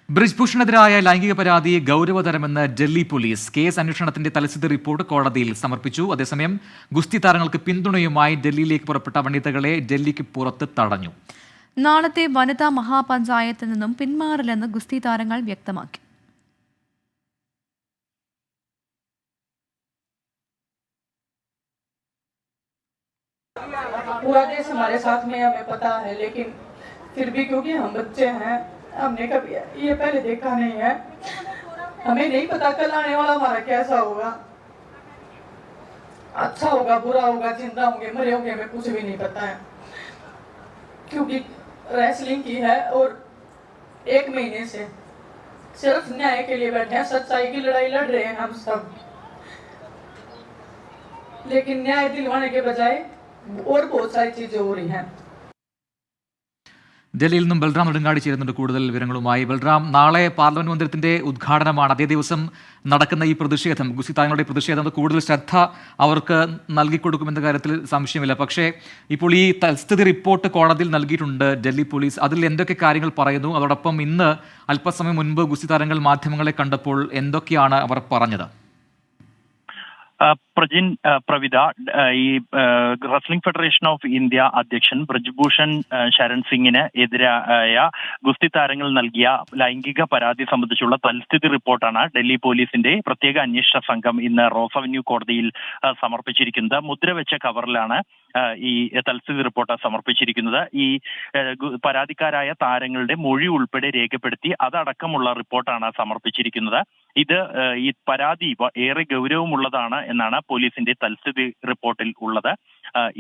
ബ്രിജ്ഭൂഷണെതിരായ ലൈംഗിക പരാതി ഗൗരവതരമെന്ന് ഡൽഹി പോലീസ്. കേസ് അന്വേഷണത്തിന്റെ തലസ്ഥിതി റിപ്പോർട്ട് കോടതിയിൽ സമർപ്പിച്ചു. അതേസമയം ഗുസ്തി താരങ്ങൾക്ക് പിന്തുണയുമായി ഡൽഹിയിലേക്ക് പുറപ്പെട്ട വനിതകളെ ഡൽഹിക്ക് പുറത്ത് തടഞ്ഞു. നാളത്തെ വനിതാ മഹാപഞ്ചായത്തിൽ നിന്നും പിന്മാറില്ലെന്ന് ഗുസ്തി താരങ്ങൾ വ്യക്തമാക്കി. पूरा देश हमारे साथ में हमें पता है, लेकिन फिर भी क्योंकि हम बच्चे हैं, हमने कभी ये पहले देखा नहीं है, हमें नहीं पता कल आने वाला हमारा कैसा होगा, अच्छा होगा, बुरा होगा, जिंदा होंगे, मरे होंगे, हमें कुछ भी नहीं पता है, क्योंकि रेसलिंग की है और 1 महीने से सिर्फ न्याय के लिए बैठे हैं, सच्चाई की लड़ाई लड़ रहे हैं हम सब, लेकिन न्याय दिलवाने के बजाय और बहुत सारी चीजें हो रही हैं. ഡൽഹിയിൽ നിന്നും ബൽറാം നെടുങ്ങാടി ചേരുന്നുണ്ട് കൂടുതൽ വിവരങ്ങളുമായി. ബൽറാം, നാളെ പാർലമെന്റ് മന്ദിരത്തിന്റെ ഉദ്ഘാടനമാണ്. അതേ ദിവസം നടക്കുന്ന ഈ പ്രതിഷേധം, ഗുസ്തി താരങ്ങളുടെ പ്രതിഷേധം, കൂടുതൽ ശ്രദ്ധ അവർക്ക് നൽകിക്കൊടുക്കുമെന്ന കാര്യത്തിൽ സംശയമില്ല. പക്ഷേ ഇപ്പോൾ ഈ തൽസ്ഥിതി റിപ്പോർട്ട് കോടതിയിൽ നൽകിയിട്ടുണ്ട് ഡൽഹി പോലീസ്. അതിൽ എന്തൊക്കെ കാര്യങ്ങൾ പറയുന്നു? അതോടൊപ്പം ഇന്ന് അല്പസമയം മുൻപ് ഗുസ്തി താരങ്ങൾ മാധ്യമങ്ങളെ കണ്ടപ്പോൾ എന്തൊക്കെയാണ് അവർ പറഞ്ഞത്? പ്രജിൻ, പ്രവിത, ഈ റെസ്ലിംഗ് ഫെഡറേഷൻ ഓഫ് ഇന്ത്യ അധ്യക്ഷൻ ബ്രിജ്ഭൂഷൺ ശരൺ സിംഗിന് എതിരായ ഗുസ്തി താരങ്ങൾ നൽകിയ ലൈംഗിക പരാതി സംബന്ധിച്ചുള്ള തൽസ്ഥിതി റിപ്പോർട്ടാണ് ഡൽഹി പോലീസിന്റെ പ്രത്യേക അന്വേഷണ സംഘം ഇന്ന് റോസ് അവന്യൂ കോടതിയിൽ സമർപ്പിച്ചിരിക്കുന്നത്. മുദ്രവെച്ച കവറിലാണ് ഈ തൽസ്ഥിതി റിപ്പോർട്ട് സമർപ്പിച്ചിരിക്കുന്നത്. ഈ പരാതിക്കാരായ താരങ്ങളുടെ മൊഴി ഉൾപ്പെടെ രേഖപ്പെടുത്തി അതടക്കമുള്ള റിപ്പോർട്ടാണ് സമർപ്പിച്ചിരിക്കുന്നത്. ഇത് ഈ പരാതി ഏറെ ഗൗരവമുള്ളതാണ് എന്നാണ് പോലീസിന്റെ തൽസ്ഥിതി റിപ്പോർട്ടിൽ ഉള്ളത്.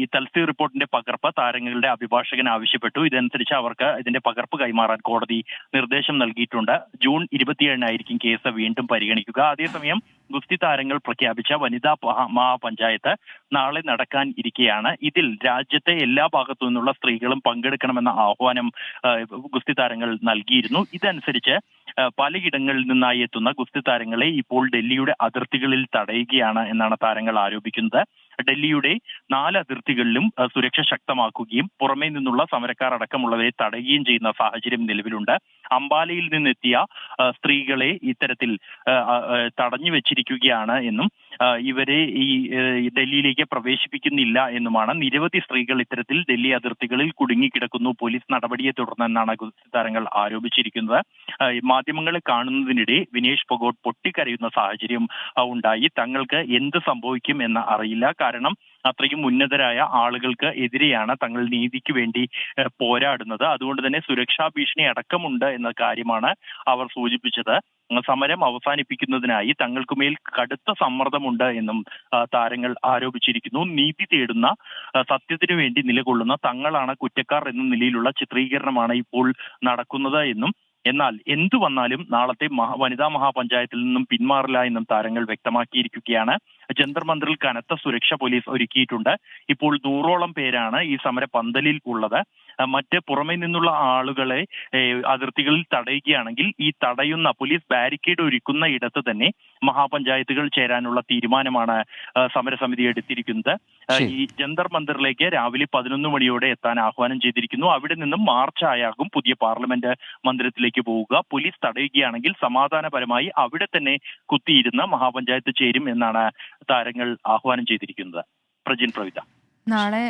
ഈ തൽസ്ഥിതി റിപ്പോർട്ടിന്റെ പകർപ്പ് താരങ്ങളുടെ അഭിഭാഷകൻ ആവശ്യപ്പെട്ടു. ഇതനുസരിച്ച് അവർക്ക് ഇതിന്റെ പകർപ്പ് കൈമാറാൻ കോടതി നിർദ്ദേശം നൽകിയിട്ടുണ്ട്. ജൂൺ 27-നായിരിക്കും കേസ് വീണ്ടും പരിഗണിക്കുക. അതേസമയം ഗുസ്തി താരങ്ങൾ പ്രഖ്യാപിച്ച വനിതാ മഹാപഞ്ചായത്ത് നാളെ നടക്കാൻ ഇരിക്കെയാണ്. ഇതിൽ രാജ്യത്തെ എല്ലാ ഭാഗത്തു നിന്നുള്ള സ്ത്രീകളും പങ്കെടുക്കണമെന്ന ആഹ്വാനം ഗുസ്തി താരങ്ങൾ നൽകിയിരുന്നു. ഇതനുസരിച്ച് പലയിടങ്ങളിൽ നിന്നായി എത്തുന്ന ഗുസ്തി താരങ്ങളെ ഇപ്പോൾ ഡൽഹിയുടെ അതിർത്തികളിൽ തടയുകയാണ് എന്നാണ് താരങ്ങൾ ആരോപിക്കുന്നത്. ഡൽഹിയുടെ 4 അതിർത്തികളിലും സുരക്ഷ ശക്തമാക്കുകയും പുറമേ നിന്നുള്ള സമരക്കാർ അടക്കമുള്ളവരെ തടയുകയും ചെയ്യുന്ന സാഹചര്യം നിലവിലുണ്ട്. അംബാലയിൽ നിന്നെത്തിയ സ്ത്രീകളെ ഇത്തരത്തിൽ തടഞ്ഞു വെച്ചിരിക്കുകയാണ് എന്നും ഇവരെ ഈ ഡൽഹിയിലേക്ക് പ്രവേശിപ്പിക്കുന്നില്ല എന്നുമാണ്. നിരവധി സ്ത്രീകൾ ഇത്തരത്തിൽ ഡൽഹി അതിർത്തികളിൽ കുടുങ്ങിക്കിടക്കുന്നു പോലീസ് നടപടിയെ തുടർന്നെന്നാണ് ഗുസ്തി താരങ്ങൾ ആരോപിച്ചിരിക്കുന്നത്. മാധ്യമങ്ങളെ കാണുന്നതിനിടെ വിനേഷ് ഫോഗോട്ട് പൊട്ടിക്കരയുന്ന സാഹചര്യം ഉണ്ടായി. തങ്ങൾക്ക് എന്ത് സംഭവിക്കും എന്ന് അറിയില്ല, കാരണം അത്രയും ഉന്നതരായ ആളുകൾക്ക് എതിരെയാണ് തങ്ങൾ നീതിക്ക് വേണ്ടി പോരാടുന്നത്. അതുകൊണ്ട് തന്നെ സുരക്ഷാ ഭീഷണി അടക്കമുണ്ട് എന്ന കാര്യമാണ് അവർ സൂചിപ്പിച്ചത്. സമരം അവസാനിപ്പിക്കുന്നതിനായി തങ്ങൾക്കുമേൽ കടുത്ത സമ്മർദ്ദമുണ്ട് എന്നും താരങ്ങൾ ആരോപിച്ചിരിക്കുന്നു. നീതി തേടുന്ന, സത്യത്തിനു വേണ്ടി നിലകൊള്ളുന്ന തങ്ങളാണ് കുറ്റക്കാർ എന്ന നിലയിലുള്ള ചിത്രീകരണമാണ് ഇപ്പോൾ നടക്കുന്നത് എന്നും, എന്നാൽ എന്തു വന്നാലും നാളത്തെ വനിതാ മഹാപഞ്ചായത്തിൽ നിന്നും പിന്മാറില്ല എന്നും താരങ്ങൾ വ്യക്തമാക്കിയിരിക്കുകയാണ്. ജന്തർ മന്ദിറിൽ കനത്ത സുരക്ഷ പോലീസ് ഒരുക്കിയിട്ടുണ്ട്. ഇപ്പോൾ 100ഓളം പേരാണ് ഈ സമര പന്തലിൽ ഉള്ളത്. മറ്റ് പുറമെ നിന്നുള്ള ആളുകളെ അതിർത്തികളിൽ തടയുകയാണെങ്കിൽ ഈ തടയുന്ന പോലീസ് ബാരിക്കേഡ് ഒരുക്കുന്ന ഇടത്ത് തന്നെ മഹാപഞ്ചായത്തുകൾ ചേരാനുള്ള തീരുമാനമാണ് സമരസമിതി എടുത്തിരിക്കുന്നത്. ഈ ജന്തർ മന്ദിറിലേക്ക് രാവിലെ 11 മണിയോടെ എത്താൻ ആഹ്വാനം ചെയ്തിരിക്കുന്നു. അവിടെ നിന്നും മാർച്ചായാകും പുതിയ പാർലമെന്റ് മന്ദിരത്തിലേക്ക് പോവുക. പോലീസ് തടയുകയാണെങ്കിൽ സമാധാനപരമായി അവിടെ തന്നെ കുത്തിയിരുന്ന് മഹാപഞ്ചായത്ത് ചേരും എന്നാണ് താരങ്ങൾ ആഹ്വാനം ചെയ്തിരിക്കുന്നത്. പ്രജിൻ, പ്രവിത. നാളെ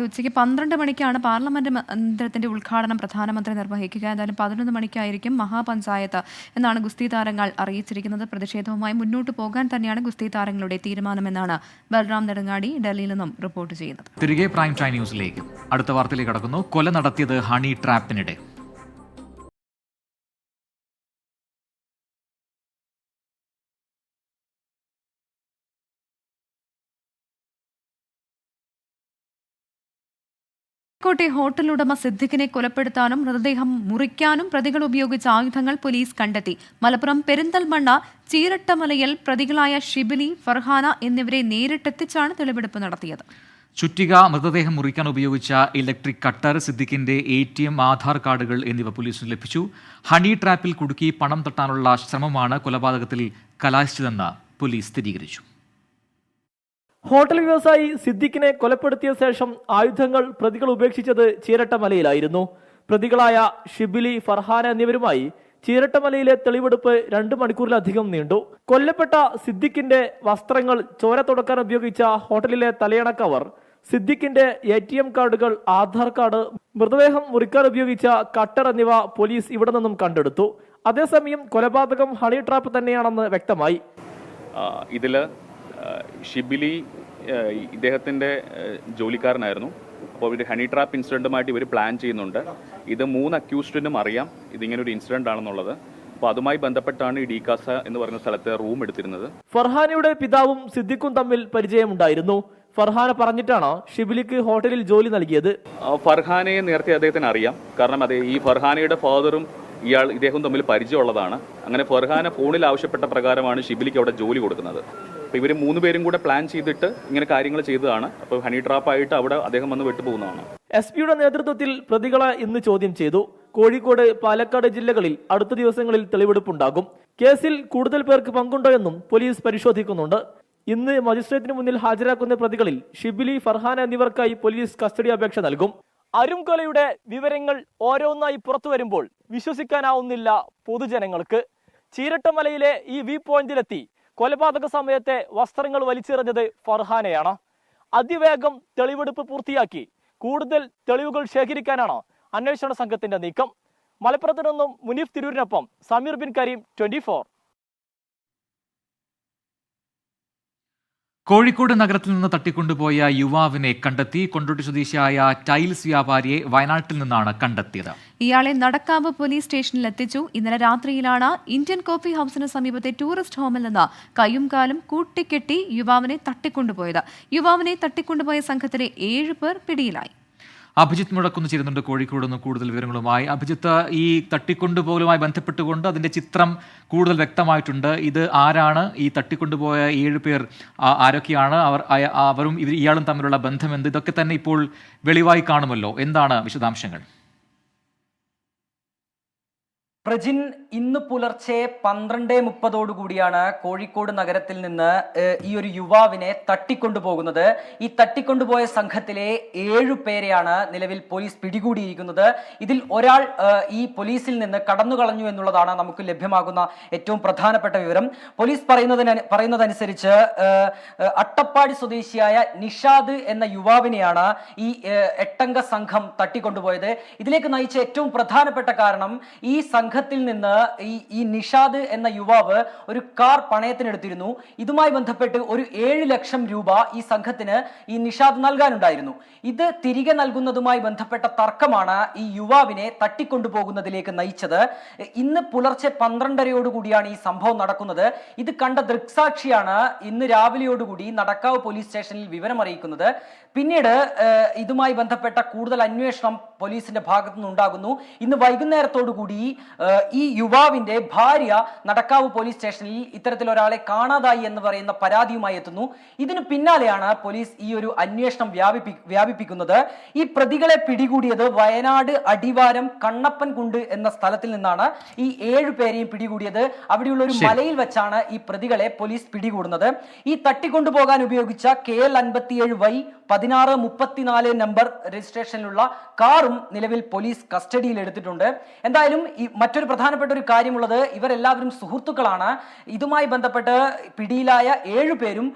ഉച്ചയ്ക്ക് 12 മണിക്കാണ് പാർലമെന്റ് മന്ദിരത്തിന്റെ ഉദ്ഘാടനം പ്രധാനമന്ത്രി നിർവഹിക്കുക. എന്തായാലും 11 മണിക്കായിരിക്കും മഹാപഞ്ചായത്ത് എന്നാണ് ഗുസ്തി താരങ്ങൾ അറിയിച്ചിരിക്കുന്നത്. പ്രതിഷേധവുമായി മുന്നോട്ട് പോകാൻ തന്നെയാണ് ഗുസ്തി താരങ്ങളുടെ തീരുമാനമെന്നാണ് ബൽറാം നെടുങ്ങാടി ഡൽഹിയിൽ നിന്നും റിപ്പോർട്ട് ചെയ്യുന്നത്. തിരികെ പ്രൈം ടൈം ന്യൂസിലേക്ക്. അടുത്ത വാർത്തയിലേക്ക് കടക്കുന്നു. കൊല നടത്തിയത് ഹണി ട്രാപ്പിനിടെ. കോട്ടെ ഹോട്ടൽ ഉടമ സിദ്ദിഖിനെ കൊലപ്പെടുത്താനും മൃതദേഹം മുറിക്കാനും പ്രതികൾ ഉപയോഗിച്ച ആയുധങ്ങൾ പോലീസ് കണ്ടെത്തി. മലപ്പുറം പെരിന്തൽമണ്ണ ചീരട്ടമലയിൽ പ്രതികളായ ഷിബിലി, ഫർഹാന എന്നിവരെ നേരിട്ടെത്തിച്ചാണ് തെളിവെടുപ്പ് നടത്തിയത്. ചുറ്റിക, മൃതദേഹം മുറിക്കാൻ ഉപയോഗിച്ച ഇലക്ട്രിക് കട്ടർ, സിദ്ദിഖിന്റെ ATM, ആധാർ കാർഡുകൾ എന്നിവ പോലീസിന് ലഭിച്ചു. ഹണി ട്രാപ്പിൽ കുടുക്കി പണം തട്ടാനുള്ള ശ്രമമാണ് കൊലപാതകത്തിൽ കലാശിച്ചതെന്ന് പോലീസ് സ്ഥിരീകരിച്ചു. ഹോട്ടൽ വ്യവസായി സിദ്ദിഖിനെ കൊലപ്പെടുത്തിയ ശേഷം ആയുധങ്ങൾ പ്രതികൾ ഉപേക്ഷിച്ചത് ചീരട്ടമലയിലായിരുന്നു. പ്രതികളായ ഷിബിലി, ഫർഹാന എന്നിവരുമായി ചീരട്ടമലയിലെ തെളിവെടുപ്പ് 2 മണിക്കൂറിലധികം നീണ്ടു. കൊല്ലപ്പെട്ട സിദ്ദിഖിന്റെ വസ്ത്രങ്ങൾ, ചോര തുടക്കാൻ ഉപയോഗിച്ച ഹോട്ടലിലെ തലയണ കവർ, സിദ്ദിഖിന്റെ ATM കാർഡുകൾ, ആധാർ കാർഡ്, മൃതദേഹം മുറിക്കാൻ ഉപയോഗിച്ച കട്ടർ എന്നിവ പോലീസ് ഇവിടെ നിന്നും കണ്ടെടുത്തു. അതേസമയം കൊലപാതകം ഹണി ട്രാപ്പ് തന്നെയാണെന്ന് വ്യക്തമായി. ഇതില് ഷിബിലി ഇദ്ദേഹത്തിൻ്റെ ജോലിക്കാരനായിരുന്നു. അപ്പോൾ ഇവർ ഹണി ട്രാപ്പ് ഇൻസിഡൻറ്റുമായിട്ട് ഇവർ പ്ലാൻ ചെയ്യുന്നുണ്ട്. ഇത് 3 അക്യൂസ്ഡിനും അറിയാം ഇതിങ്ങനെ ഒരു ഇൻസിഡൻ്റ് ആണെന്നുള്ളത്. അപ്പോൾ അതുമായി ബന്ധപ്പെട്ടാണ് ഈ ഡീകാസ എന്ന് പറയുന്ന സ്ഥലത്ത് റൂം എടുത്തിരുന്നത്. ഫർഹാനയുടെ പിതാവും സിദ്ദിഖും തമ്മിൽ പരിചയമുണ്ടായിരുന്നു. ഫർഹാന പറഞ്ഞിട്ടാണ് ഷിബിലിക്ക് ഹോട്ടലിൽ ജോലി നൽകിയത്. ഫർഹാനയെ നേരത്തെ അദ്ദേഹത്തിന് അറിയാം. കാരണം ഈ ഫർഹാനയുടെ ഫാദറും ഇദ്ദേഹവും തമ്മിൽ പരിചയമുള്ളതാണ്. അങ്ങനെ ഫർഹാന ഫോണിൽ ആവശ്യപ്പെട്ട പ്രകാരമാണ് ഷിബിലിക്ക് അവിടെ ജോലി കൊടുക്കുന്നത്. അപ്പോൾ ഇവർ 3 പേരും കൂടെ പ്ലാൻ ചെയ്തിട്ട് ഇങ്ങനെ കാര്യങ്ങൾ ചെയ്തതാണ്. അപ്പോൾ ഹണി ട്രാപ്പായിട്ട് അവിടെ അദ്ദേഹം വന്ന് വിട്ടുപോകുന്നതാണ്. SP-യുടെ നേതൃത്വത്തിൽ പ്രതികളെ ഇന്ന് ചോദ്യം ചെയ്തു. കോഴിക്കോട്, പാലക്കാട് ജില്ലകളിൽ അടുത്ത ദിവസങ്ങളിൽ തെളിവെടുപ്പുണ്ടാകും. കേസിൽ കൂടുതൽ പേർക്ക് പങ്കുണ്ടോ എന്നും പോലീസ് പരിശോധിക്കുന്നുണ്ട്. ഇന്ന് മജിസ്ട്രേറ്റിന് മുന്നിൽ ഹാജരാക്കുന്ന പ്രതികളിൽ ഷിബിലി, ഫർഹാന എന്നിവർക്കായി പോലീസ് കസ്റ്റഡി അപേക്ഷ നൽകും. അരുംകൊലയുടെ വിവരങ്ങൾ ഓരോന്നായി പുറത്തു വരുമ്പോൾ വിശ്വസിക്കാനാവുന്നില്ല പൊതുജനങ്ങൾക്ക്. ചീരട്ടമലയിലെ ഈ വ്യൂ പോയിന്റിലെത്തി കൊലപാതക സമയത്തെ വസ്ത്രങ്ങൾ വലിച്ചെറിഞ്ഞത് ഫർഹാനയാണ്. അതിവേഗം തെളിവെടുപ്പ് പൂർത്തിയാക്കി കൂടുതൽ തെളിവുകൾ ശേഖരിക്കാനാണ് അന്വേഷണ സംഘത്തിന്റെ നീക്കം. മലപ്പുറത്തു നിന്നും മുനീഫ് തിരൂരിനൊപ്പം സമീർ ബിൻ കരീം, 24. കോഴിക്കോട് നഗരത്തിൽ നിന്ന് തട്ടിക്കൊണ്ടുപോയ യുവാവിനെ കണ്ടെത്തി. കൊണ്ടോട്ടി സ്വദേശിയായ ടൈൽസ് വ്യാപാരിയെ വയനാട്ടിൽ നിന്നാണ് കണ്ടെത്തിയത്. ഇയാളെ നടക്കാവ് പോലീസ് സ്റ്റേഷനിൽ എത്തിച്ചു. ഇന്നലെ രാത്രിയിലാണ് ഇന്ത്യൻ കോഫി ഹൌസിന് സമീപത്തെ ടൂറിസ്റ്റ് ഹോമിൽ നിന്ന് കയ്യും കാലും കൂട്ടിക്കെട്ടി യുവാവിനെ തട്ടിക്കൊണ്ടുപോയത്. യുവാവിനെ തട്ടിക്കൊണ്ടുപോയ സംഘത്തിലെ 7 പേർ പിടിയിലായി. അഭിജിത്ത് മുഴക്കുന്ന് ചേരുന്നുണ്ട് കോഴിക്കോട് നിന്ന് കൂടുതൽ വിവരങ്ങളുമായി. അഭിജിത്ത്, ഈ തട്ടിക്കൊണ്ടുപോകലുമായി ബന്ധപ്പെട്ടുകൊണ്ട് അതിന്റെ ചിത്രം കൂടുതൽ വ്യക്തമായിട്ടുണ്ട്. ഇത് ആരാണ്? ഈ തട്ടിക്കൊണ്ടുപോയ 7 പേർ ആരൊക്കെയാണ്? അവരും ഇയാളും തമ്മിലുള്ള ബന്ധം എന്ത്? ഇതൊക്കെ തന്നെ ഇപ്പോൾ വെളിവായി കാണുമല്ലോ. എന്താണ് വിശദാംശങ്ങൾ? പ്രജിൻ, ഇന്ന് പുലർച്ചെ 12:30 കോഴിക്കോട് നഗരത്തിൽ നിന്ന് ഈ ഒരു യുവാവിനെ തട്ടിക്കൊണ്ടുപോകുന്നത്. ഈ തട്ടിക്കൊണ്ടുപോയ സംഘത്തിലെ 7 പേരെയാണ് നിലവിൽ പോലീസ് പിടികൂടിയിരിക്കുന്നത്. ഇതിൽ ഒരാൾ ഈ പോലീസിൽ നിന്ന് കടന്നു കളഞ്ഞു എന്നുള്ളതാണ് നമുക്ക് ലഭ്യമാകുന്ന ഏറ്റവും പ്രധാനപ്പെട്ട വിവരം. പോലീസ് പറയുന്നതനുസരിച്ച് അട്ടപ്പാടി സ്വദേശിയായ നിഷാദ് എന്ന യുവാവിനെയാണ് ഈ 8-അംഗ സംഘം തട്ടിക്കൊണ്ടുപോയത്. ഇതിലേക്ക് നയിച്ച ഏറ്റവും പ്രധാനപ്പെട്ട കാരണം ഈ സംഘത്തിൽ നിന്ന് ഈ നിഷാദ് എന്ന യുവാവ് ഒരു കാർ പണയത്തിനെടുത്തിരുന്നു. ഇതുമായി ബന്ധപ്പെട്ട് ഒരു 7 ലക്ഷം രൂപ ഈ സംഘത്തിന് ഈ നിഷാദ് നൽകാനുണ്ടായിരുന്നു. ഇത് തിരികെ നൽകുന്നതുമായി ബന്ധപ്പെട്ട തർക്കമാണ് ഈ യുവാവിനെ തട്ടിക്കൊണ്ടുപോകുന്നതിലേക്ക് നയിച്ചത്. ഇന്ന് പുലർച്ചെ 12:30 ഈ സംഭവം നടക്കുന്നത്. ഇത് കണ്ട ദൃക്സാക്ഷിയാണ് ഇന്ന് രാവിലെയോടുകൂടി നടക്കാവ് പോലീസ് സ്റ്റേഷനിൽ വിവരം അറിയിക്കുന്നത്. പിന്നീട് ഇതുമായി ബന്ധപ്പെട്ട കൂടുതൽ അന്വേഷണം പോലീസിന്റെ ഭാഗത്തു നിന്നുണ്ടാകുന്നു. ഇന്ന് വൈകുന്നേരത്തോടുകൂടി ഈ യുവാവിന്റെ ഭാര്യ നടക്കാവ് പോലീസ് സ്റ്റേഷനിൽ ഇത്തരത്തിൽ ഒരാളെ കാണാതായി എന്ന് പറയുന്ന പരാതിയുമായി എത്തുന്നു. ഇതിനു പിന്നാലെയാണ് പോലീസ് ഈ ഒരു അന്വേഷണം വ്യാപിപ്പിക്കുന്നത്. ഈ പ്രതികളെ പിടികൂടിയത് വയനാട് അടിവാരം കണ്ണപ്പൻകുണ്ട് എന്ന സ്ഥലത്തിൽ നിന്നാണ്. ഈ 7 പേരെയും പിടികൂടിയത് അവിടെയുള്ള ഒരു മലയിൽ വെച്ചാണ് ഈ പ്രതികളെ പോലീസ് പിടികൂടുന്നത്. ഈ തട്ടിക്കൊണ്ടുപോകാൻ ഉപയോഗിച്ച KL 57Y 1634 നമ്പർ രജിസ്ട്രേഷനിലുള്ള കാറും 6 നിലവിൽ പോലീസ് കസ്റ്റഡിയിൽ എടുത്തിട്ടുണ്ട്. എന്തായാലും ഈ മറ്റൊരു പ്രധാനപ്പെട്ട ഒരു കാര്യമുള്ളത്, ഇവരെല്ലാവരും സുഹൃത്തുക്കളാണ്. ഇതുമായി ബന്ധപ്പെട്ട് പിടിയിലായ 7 പേരും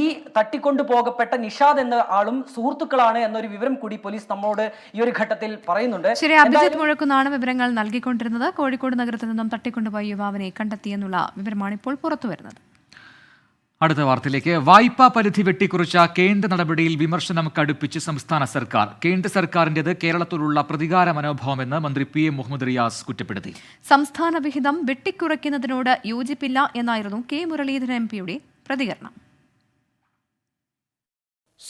ഈ തട്ടിക്കൊണ്ടുപോകപ്പെട്ട നിഷാദ് എന്ന ആളും സുഹൃത്തുക്കളാണ് എന്നൊരു വിവരം കൂടി പോലീസ് നമ്മളോട് ഈ ഒരു ഘട്ടത്തിൽ പറയുന്നുണ്ട്. ശരി, അഭിജിത്ത് മുഴക്കുന്നാണ് വിവരങ്ങൾ നൽകിക്കൊണ്ടിരുന്നത്. കോഴിക്കോട് നഗരത്തിൽ നിന്നും തട്ടിക്കൊണ്ടുപോയ യുവാവിനെ കണ്ടെത്തിയെന്നുള്ള വിവരമാണ് ഇപ്പോൾ പുറത്തുവരുന്നത്. അടുത്ത വാർത്തയിലേക്ക്. വായ്പാ പരിധി വെട്ടിക്കുറിച്ച കേന്ദ്ര നടപടിയിൽ വിമർശനം കടുപ്പിച്ച് സംസ്ഥാന സർക്കാർ. കേന്ദ്ര സർക്കാരിന്റേത് കേരളത്തോടുള്ള പ്രതികാര മനോഭാവമെന്ന് മന്ത്രി PM മുഹമ്മദ് റിയാസ് കുറ്റപ്പെടുത്തി. സംസ്ഥാന വിഹിതം വെട്ടിക്കുറയ്ക്കുന്നതിനോട് യോജിപ്പില്ല എന്നായിരുന്നു K മുരളീധരൻ MPയുടെ പ്രതികരണം.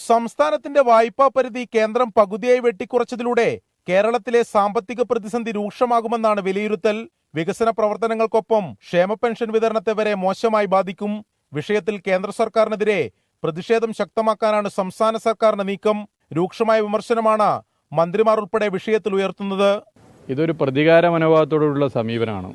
സംസ്ഥാനത്തിന്റെ വായ്പാ പരിധി കേന്ദ്രം പകുതിയായി വെട്ടിക്കുറച്ചതിലൂടെ കേരളത്തിലെ സാമ്പത്തിക പ്രതിസന്ധി രൂക്ഷമാകുമെന്നാണ് വിലയിരുത്തൽ. വികസന പ്രവർത്തനങ്ങൾക്കൊപ്പം ക്ഷേമ പെൻഷൻ വിതരണത്തെ വരെ മോശമായി ബാധിക്കും. വിഷയത്തിൽ കേന്ദ്ര സർക്കാരിനെതിരെ പ്രതിഷേധം ശക്തമാക്കാനാണ് സംസ്ഥാന സർക്കാരിന്റെ നീക്കം. രൂക്ഷമായ വിമർശനമാണ് മന്ത്രിമാർ ഉൾപ്പെടെ വിഷയത്തിൽ ഉയർത്തുന്നത്. ഇതൊരു പ്രതികാര മനോഭാവത്തോടുള്ള സമീപനമാണ്.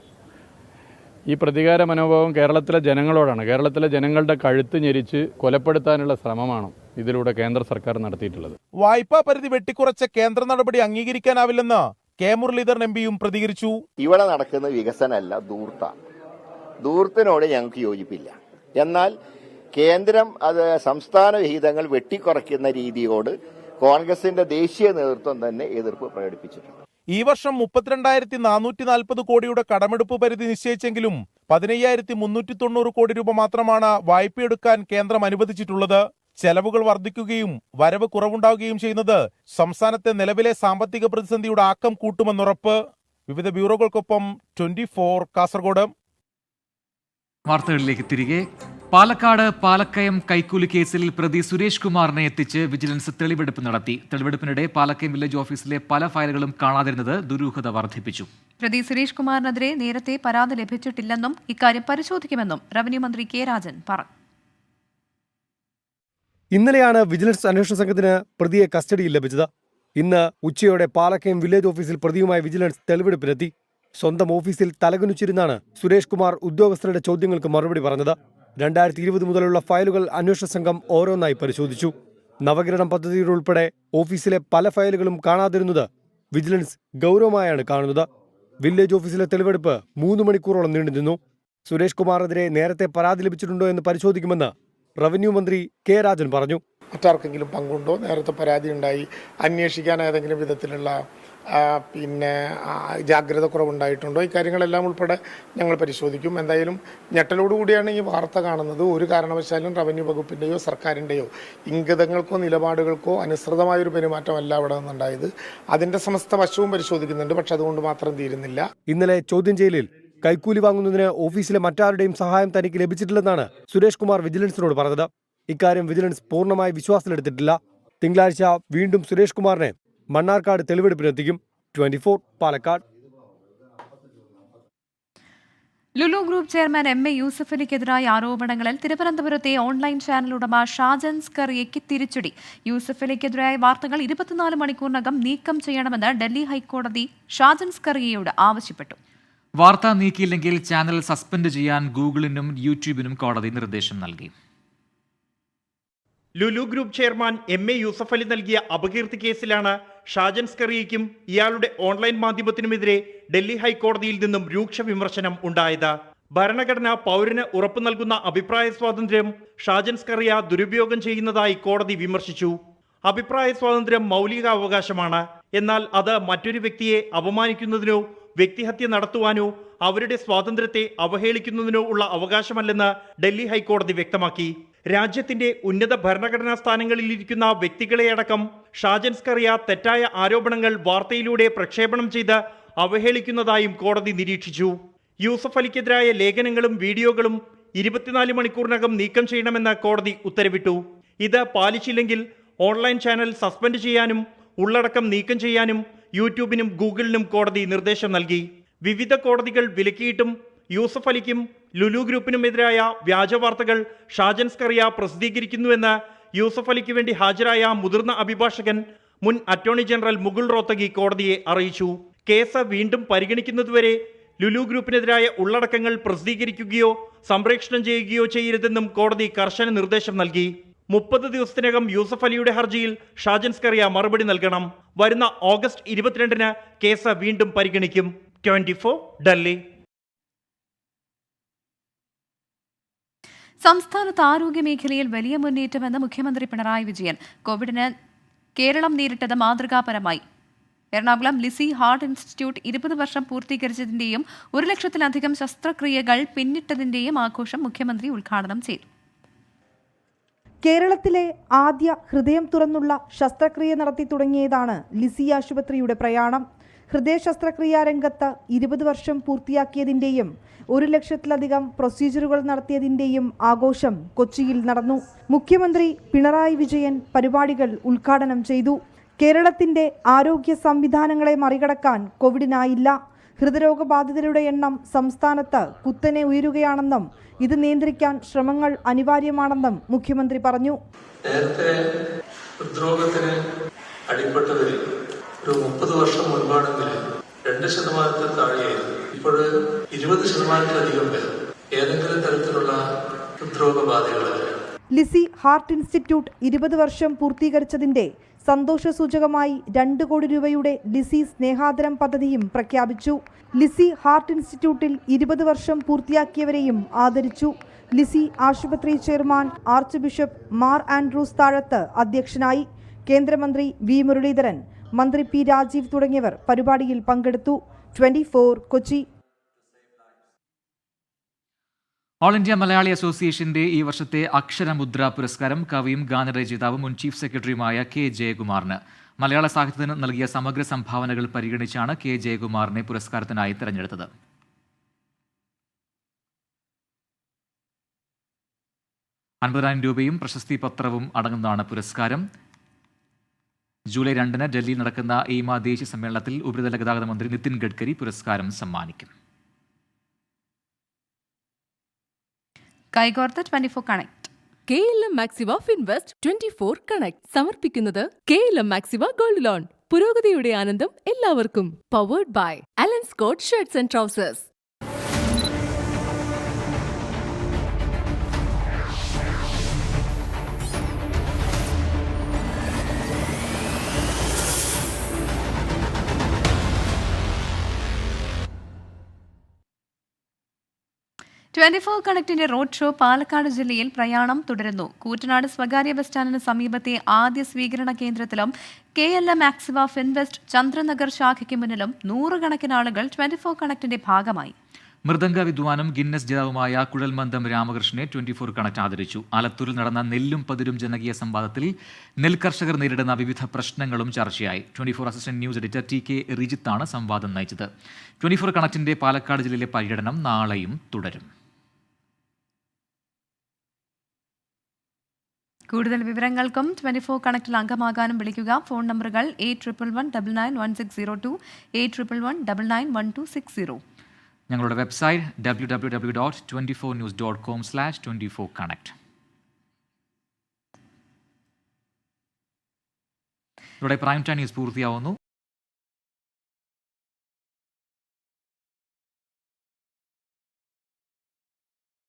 ഈ പ്രതികാര മനോഭാവം കേരളത്തിലെ ജനങ്ങളോടാണ്. കേരളത്തിലെ ജനങ്ങളുടെ കഴുത്ത് ഞെരിച്ച് കൊലപ്പെടുത്താനുള്ള ശ്രമമാണ് ഇതിലൂടെ കേന്ദ്ര സർക്കാർ നടത്തിയിട്ടുള്ളത്. വായ്പാ പരിധി വെട്ടിക്കുറച്ച കേന്ദ്ര നടപടി അംഗീകരിക്കാനാവില്ലെന്ന് K മുരളീധരൻ MPയും പ്രതികരിച്ചു. ഇവിടെ നടക്കുന്ന വികസനമല്ല, ധൂർത്താണ്. ധൂർത്തിനോട് ഞങ്ങൾക്ക് യോജിപ്പില്ല. എന്നാൽ കേന്ദ്രം അത് സംസ്ഥാന വിഹിതങ്ങൾ വെട്ടിക്കുറയ്ക്കുന്ന രീതിയോട് കോൺഗ്രസിന്റെ ദേശീയ നേതൃത്വം തന്നെ എതിർപ്പ് പ്രകടിപ്പിച്ചിട്ടുണ്ട്. ഈ വർഷം 32,440 കോടിയുടെ കടമെടുപ്പ് പരിധി നിശ്ചയിച്ചെങ്കിലും 15,390 കോടി രൂപ മാത്രമാണ് വായ്പയെടുക്കാൻ കേന്ദ്രം അനുവദിച്ചിട്ടുള്ളത്. ചെലവുകൾ വർദ്ധിക്കുകയും വരവ് കുറവുണ്ടാവുകയും ചെയ്യുന്നത് സംസ്ഥാനത്തെ നിലവിലെ സാമ്പത്തിക പ്രതിസന്ധിയുടെ ആക്കം കൂട്ടുമെന്നുറപ്പ്. വിവിധ ബ്യൂറോകൾക്കൊപ്പം 24 കാസർഗോഡ്. വാർത്തകളിലേക്ക് തിരികെ. പാലക്കാട് പാലക്കയം കൈക്കൂലി കേസിൽ പ്രതി സുരേഷ് കുമാറിനെ എത്തിച്ച് വിജിലൻസ് തെളിവെടുപ്പ് നടത്തി. തെളിവെടുപ്പിനിടെ പാലക്കയം വില്ലേജ് ഓഫീസിലെ പല ഫയലുകളും കാണാതിരുന്നത് ദുരൂഹത വർദ്ധിപ്പിച്ചു. പ്രതി സുരേഷ് കുമാറിനെതിരെ നേരത്തെ പരാതി ലഭിച്ചിട്ടില്ലെന്നും ഇക്കാര്യം പരിശോധിക്കുമെന്നും റവന്യൂ മന്ത്രി K രാജൻ പറഞ്ഞു. ഇന്നലെയാണ് വിജിലൻസ് അന്വേഷണ സംഘത്തിന് പ്രതിയെ കസ്റ്റഡിയിൽ ലഭിച്ചത്. ഇന്ന് ഉച്ചയോടെ പാലക്കയം വില്ലേജ് ഓഫീസിൽ പ്രതിയുമായി വിജിലൻസ് തെളിവെടുപ്പിനെത്തി. സ്വന്തം ഓഫീസിൽ തലകുനിച്ചിരുന്നാണ് സുരേഷ് കുമാർ ഉദ്യോഗസ്ഥരുടെ ചോദ്യങ്ങൾക്ക് മറുപടി പറഞ്ഞത്. 2020 മുതലുള്ള ഫയലുകൾ അന്വേഷണ സംഘം ഓരോന്നായി പരിശോധിച്ചു. നവഗ്രഹം പദ്ധതിയുൾപ്പെടെ ഓഫീസിലെ പല ഫയലുകളും കാണാതിരുന്നത് വിജിലൻസ് ഗൗരവമായാണ് കാണുന്നത്. വില്ലേജ് ഓഫീസിലെ തെളിവെടുപ്പ് 3 മണിക്കൂറോളം നീണ്ടുനിന്നു. സുരേഷ് കുമാറിനെതിരെ നേരത്തെ പരാതി ലഭിച്ചിട്ടുണ്ടോ എന്ന് പരിശോധിക്കുമെന്ന് റവന്യൂ മന്ത്രി K രാജൻ പറഞ്ഞു. മറ്റാർക്കെങ്കിലും പങ്കുണ്ടോ, നേരത്തെ പരാതി ഉണ്ടായി, അന്വേഷിക്കാൻ ഏതെങ്കിലും വിധത്തിലുള്ള ജാഗ്രത കുറവുണ്ടായിട്ടുണ്ടോ, ഇക്കാര്യങ്ങളെല്ലാം ഉൾപ്പെടെ ഞങ്ങൾ പരിശോധിക്കും. എന്തായാലും ഞെട്ടലോടുകൂടിയാണ് ഈ വാർത്ത കാണുന്നത്. ഒരു കാരണവശാലും റവന്യൂ വകുപ്പിൻ്റെയോ സർക്കാരിൻ്റെയോ ഇംഗിതങ്ങൾക്കോ നിലപാടുകൾക്കോ അനുസൃതമായൊരു പെരുമാറ്റമല്ല അവിടെ നിന്നുണ്ടായത്. അതിൻ്റെ സമസ്ത വശവും പരിശോധിക്കുന്നുണ്ട്. പക്ഷെ അതുകൊണ്ട് മാത്രം തീരുന്നില്ല. ഇന്നലെ ചോദ്യം ചെയ്യലിൽ കൈക്കൂലി വാങ്ങുന്നതിന് ഓഫീസിലെ മറ്റാരുടെയും സഹായം തനിക്ക് ലഭിച്ചിട്ടില്ലെന്നാണ് സുരേഷ് കുമാർ വിജിലൻസിനോട് പറഞ്ഞത്. ഇക്കാര്യം വിജിലൻസ് പൂർണ്ണമായി വിശ്വാസത്തിലെടുത്തിട്ടില്ല. തിങ്കളാഴ്ച വീണ്ടും സുരേഷ് കുമാറിനെ മണ്ണാർക്കാട് തെളിവെടുപ്പിനെത്തിക്കും. 24 Palakkad. Lulu group chairman MA Yusuff അലിക്കെതിരായ ആരോപണങ്ങളിൽ തിരുവനന്തപുരത്തെ ഓൺലൈൻ ചാനൽ ഉടമ ഷാജൻ സ്കറിയയ്ക്ക് തിരിച്ചടി. യൂസഫ് അലിക്കെതിരായ വാർത്തകൾ 24 മണിക്കൂറിനകം നീക്കം ചെയ്യണമെന്ന് ഡൽഹി ഹൈക്കോടതി ഷാജൻ സ്കറിയയോട് ആവശ്യപ്പെട്ടു. വാർത്ത നീക്കിയില്ലെങ്കിൽ ചാനൽ സസ്പെൻഡ് ചെയ്യാൻ ഗൂഗിളിനും യൂട്യൂബിനും കോടതി നിർദ്ദേശം നൽകി. Lulu group chairman MA Yusuff Ali നൽകിയ അപകീർത്തി കേസിലാണ് ഷാജൻ സ്കറിയയ്ക്കും ഇയാളുടെ ഓൺലൈൻ മാധ്യമത്തിനുമെതിരെ ഡൽഹി ഹൈക്കോടതിയിൽ നിന്നും രൂക്ഷ വിമർശനം ഉണ്ടായത്. ഭരണഘടന പൗരന് ഉറപ്പു നൽകുന്ന അഭിപ്രായ സ്വാതന്ത്ര്യം ഷാജൻ സ്കറിയ ദുരുപയോഗം ചെയ്യുന്നതായി കോടതി വിമർശിച്ചു. അഭിപ്രായ സ്വാതന്ത്ര്യം മൗലിക അവകാശമാണ്. എന്നാൽ അത് മറ്റൊരു വ്യക്തിയെ അപമാനിക്കുന്നതിനോ വ്യക്തിഹത്യ നടത്തുവാനോ അവരുടെ സ്വാതന്ത്ര്യത്തെ അവഹേളിക്കുന്നതിനോ ഉള്ള അവകാശമല്ലെന്ന് ഡൽഹി ഹൈക്കോടതി വ്യക്തമാക്കി. രാജ്യത്തിന്റെ ഉന്നത ഭരണഘടനാ സ്ഥാനങ്ങളിൽ ഇരിക്കുന്ന വ്യക്തികളെയടക്കം ഷാജൻ സ്കറിയ തെറ്റായ ആരോപണങ്ങൾ വാർത്തയിലൂടെ പ്രക്ഷേപണം ചെയ്ത് അവഹേളിക്കുന്നതായും കോടതി നിരീക്ഷിച്ചു. യൂസഫ് അലിക്കെതിരായ ലേഖനങ്ങളും വീഡിയോകളും 24 മണിക്കൂറിനകം നീക്കം ചെയ്യണമെന്ന് കോടതി ഉത്തരവിട്ടു. ഇത് പാലിച്ചില്ലെങ്കിൽ ഓൺലൈൻ ചാനൽ സസ്പെൻഡ് ചെയ്യാനും ഉള്ളടക്കം നീക്കം ചെയ്യാനും യൂട്യൂബിനും ഗൂഗിളിനും കോടതി നിർദ്ദേശം നൽകി. വിവിധ കോടതികൾ വിലക്കിയിട്ടും യൂസഫ് അലിക്കും ലുലു ഗ്രൂപ്പിനുമെതിരായ വ്യാജ വാർത്തകൾ ഷാജൻ സ്കറിയ പ്രസിദ്ധീകരിക്കുന്നുവെന്ന് യൂസഫ് അലിക്ക് വേണ്ടി ഹാജരായ മുതിർന്ന അഭിഭാഷകൻ മുൻ അറ്റോർണി ജനറൽ മുകുൾ റോത്തഗി കോടതിയെ അറിയിച്ചു. കേസ് വീണ്ടും പരിഗണിക്കുന്നതുവരെ ലുലു ഗ്രൂപ്പിനെതിരായ ഉള്ളടക്കങ്ങൾ പ്രസിദ്ധീകരിക്കുകയോ സംപ്രേഷണം ചെയ്യുകയോ ചെയ്യരുതെന്നും കോടതി കർശന നിർദ്ദേശം നൽകി. 30 ദിവസത്തിനകം യൂസഫ് അലിയുടെ ഹർജിയിൽ ഷാജൻ സ്കറിയ മറുപടി നൽകണം. വരുന്ന ഓഗസ്റ്റ് 22-ന് കേസ് വീണ്ടും പരിഗണിക്കും. 24 ഡൽഹി. സംസ്ഥാനത്ത് ആരോഗ്യമേഖലയിൽ വലിയ മുന്നേറ്റമെന്ന് മുഖ്യമന്ത്രി പിണറായി വിജയൻ. കോവിഡിന് കേരളം നേരിട്ടത് മാതൃകാപരമായി. എറണാകുളം ലിസി ഹാർട്ട് ഇൻസ്റ്റിറ്റ്യൂട്ട് 20 വർഷം പൂർത്തീകരിച്ചതിന്റെയും 1 ലക്ഷത്തിലധികം ശസ്ത്രക്രിയകൾ പിന്നിട്ടതിന്റെയും ആഘോഷം മുഖ്യമന്ത്രി ഉദ്ഘാടനം ചെയ്തു. കേരളത്തിലെ ആദ്യ ഹൃദയം തുറന്നുള്ള ശസ്ത്രക്രിയ നടത്തി തുടങ്ങിയതാണ് ലിസി ആശുപത്രിയുടെ പ്രയാണം. ഹൃദയ ശസ്ത്രക്രിയാ രംഗത്ത് 20 വർഷം പൂർത്തിയാക്കിയതിന്റെയും 1 ലക്ഷത്തിലധികം പ്രൊസീജറുകൾ നടത്തിയതിന്റെയും ആഘോഷം കൊച്ചിയിൽ നടന്നു. മുഖ്യമന്ത്രി പിണറായി വിജയൻ പരിപാടികൾ ഉദ്ഘാടനം ചെയ്തു. കേരളത്തിന്റെ ആരോഗ്യ സംവിധാനങ്ങളെ മറികടക്കാൻ കോവിഡിനായില്ല. ഹൃദയരോഗബാധിതരുടെ എണ്ണം സംസ്ഥാനത്ത് കുത്തനെ ഉയരുകയാണെന്നും ഇത് നിയന്ത്രിക്കാൻ ശ്രമങ്ങൾ അനിവാര്യമാണെന്നും മുഖ്യമന്ത്രി പറഞ്ഞു. നേരത്തെ ഹൃദ്രോഗത്തിന് അടിപ്പെട്ടവരിൽ ഒരു 30 വർഷം മുൻപാണെങ്കിൽ 2% താഴെയായിരുന്നു. ഇപ്പോൾ 20%-ലധികം പേർ ഏതെങ്കിലും തരത്തിലുള്ള ഹൃദ്രോഗബാധകളാണ്. ലിസി ഹാർട്ട് ഇൻസ്റ്റിറ്റ്യൂട്ട് 20 വർഷം പൂർത്തീകരിച്ചതിന്റെ സന്തോഷസൂചകമായി 2 കോടി രൂപയുടെ ലിസി സ്നേഹാദരം പദ്ധതിയും പ്രഖ്യാപിച്ചു. ലിസി ഹാർട്ട് ഇൻസ്റ്റിറ്റ്യൂട്ടിൽ 20 വർഷം പൂർത്തിയാക്കിയവരെയും ആദരിച്ചു. ലിസി ആശുപത്രി chairman archbishop Mar Andrews Thazhath അധ്യക്ഷനായി. കേന്ദ്രമന്ത്രി വി മുരളീധരൻ, മന്ത്രി പി രാജീവ് തുടങ്ങിയവർ പരിപാടിയിൽ പങ്കെടുത്തു. 24 കൊച്ചി. ഓൾ ഇന്ത്യ മലയാളി അസോസിയേഷന്റെ ഈ വർഷത്തെ അക്ഷരമുദ്ര പുരസ്കാരം കവിയും ഗാനരചയിതാവും മുൻ ചീഫ് സെക്രട്ടറിയുമായ കെ ജയകുമാറിന്. മലയാള സാഹിത്യത്തിന് നൽകിയ സമഗ്ര സംഭാവനകൾ പരിഗണിച്ചാണ് കെ ജയകുമാറിനെ പുരസ്കാരത്തിനായി തെരഞ്ഞെടുത്തത്. ₹50,000 പ്രശസ്തി പത്രവും അടങ്ങുന്നതാണ് പുരസ്കാരം. ജൂലൈ 2-ന് ഡൽഹിയിൽ നടക്കുന്ന എയ്മ ദേശീയ സമ്മേളനത്തിൽ ഉപരിതല ഗതാഗത മന്ത്രി നിതിൻ ഗഡ്കരി പുരസ്കാരം സമ്മാനിക്കും. കൈകോർത്ത് 24 connect. KLM Maxima Finvest 24 connect സമർപ്പിക്കുന്നത് KLM Maxima ഗോൾഡ് ലോൺ. പുരോഗതിയുടെ ആനന്ദം എല്ലാവർക്കും. Powered by Allen Scott shirts and trousers. കണക്റ്റിന്റെ റോഡ് ഷോ പാലക്കാട് ജില്ലയിൽ പ്രയാണം തുടരുന്നു. കൂറ്റനാട് സ്വകാര്യ ബസ് സ്റ്റാൻഡിന് സമീപത്തെ ആദ്യ സ്വീകരണ കേന്ദ്രത്തിലും KLM മാക്സിമ ഫിൻവെസ്റ്റ് ചന്ദ്രനഗർ ശാഖയ്ക്ക് മുന്നിലും 100 കണക്കിന് ആളുകൾ 24 കണക്റ്റിന്റെ ഭാഗമായി. മൃദംഗ വിദ്വാനും ഗിന്നസ് ജേതാവുമായ കുഴൽമന്ദം രാമകൃഷ്ണനെ 24 കണക്ട് ആദരിച്ചു. ആലത്തൂരിൽ നടന്ന നെല്ലും പതിരും ജനകീയ സംവാദത്തിൽ നെൽകർഷകർ നേരിടുന്ന വിവിധ പ്രശ്നങ്ങളും ചർച്ചയായി. 24 അസിസ്റ്റന്റ് ന്യൂസ് എഡിറ്റർ TK റിജിത്താണ് സംവാദം നയിച്ചത്. 24 കണക്റ്റിന്റെ പാലക്കാട് ജില്ലയിലെ പര്യടനം നാളെയും തുടരും. കൂടുതൽ വിവരങ്ങൾക്കും 24 കണക്റ്റിൽ അംഗമാകാനും വിളിക്കുക. ഫോൺ നമ്പറുകൾ 8111991602, 8111991260. ഞങ്ങളുടെ വെബ്സൈറ്റ് www.24news.com/24connect. ഇവിടെ പ്രൈം ടൈം ന്യൂസ് പൂർത്തിയാവുന്നു.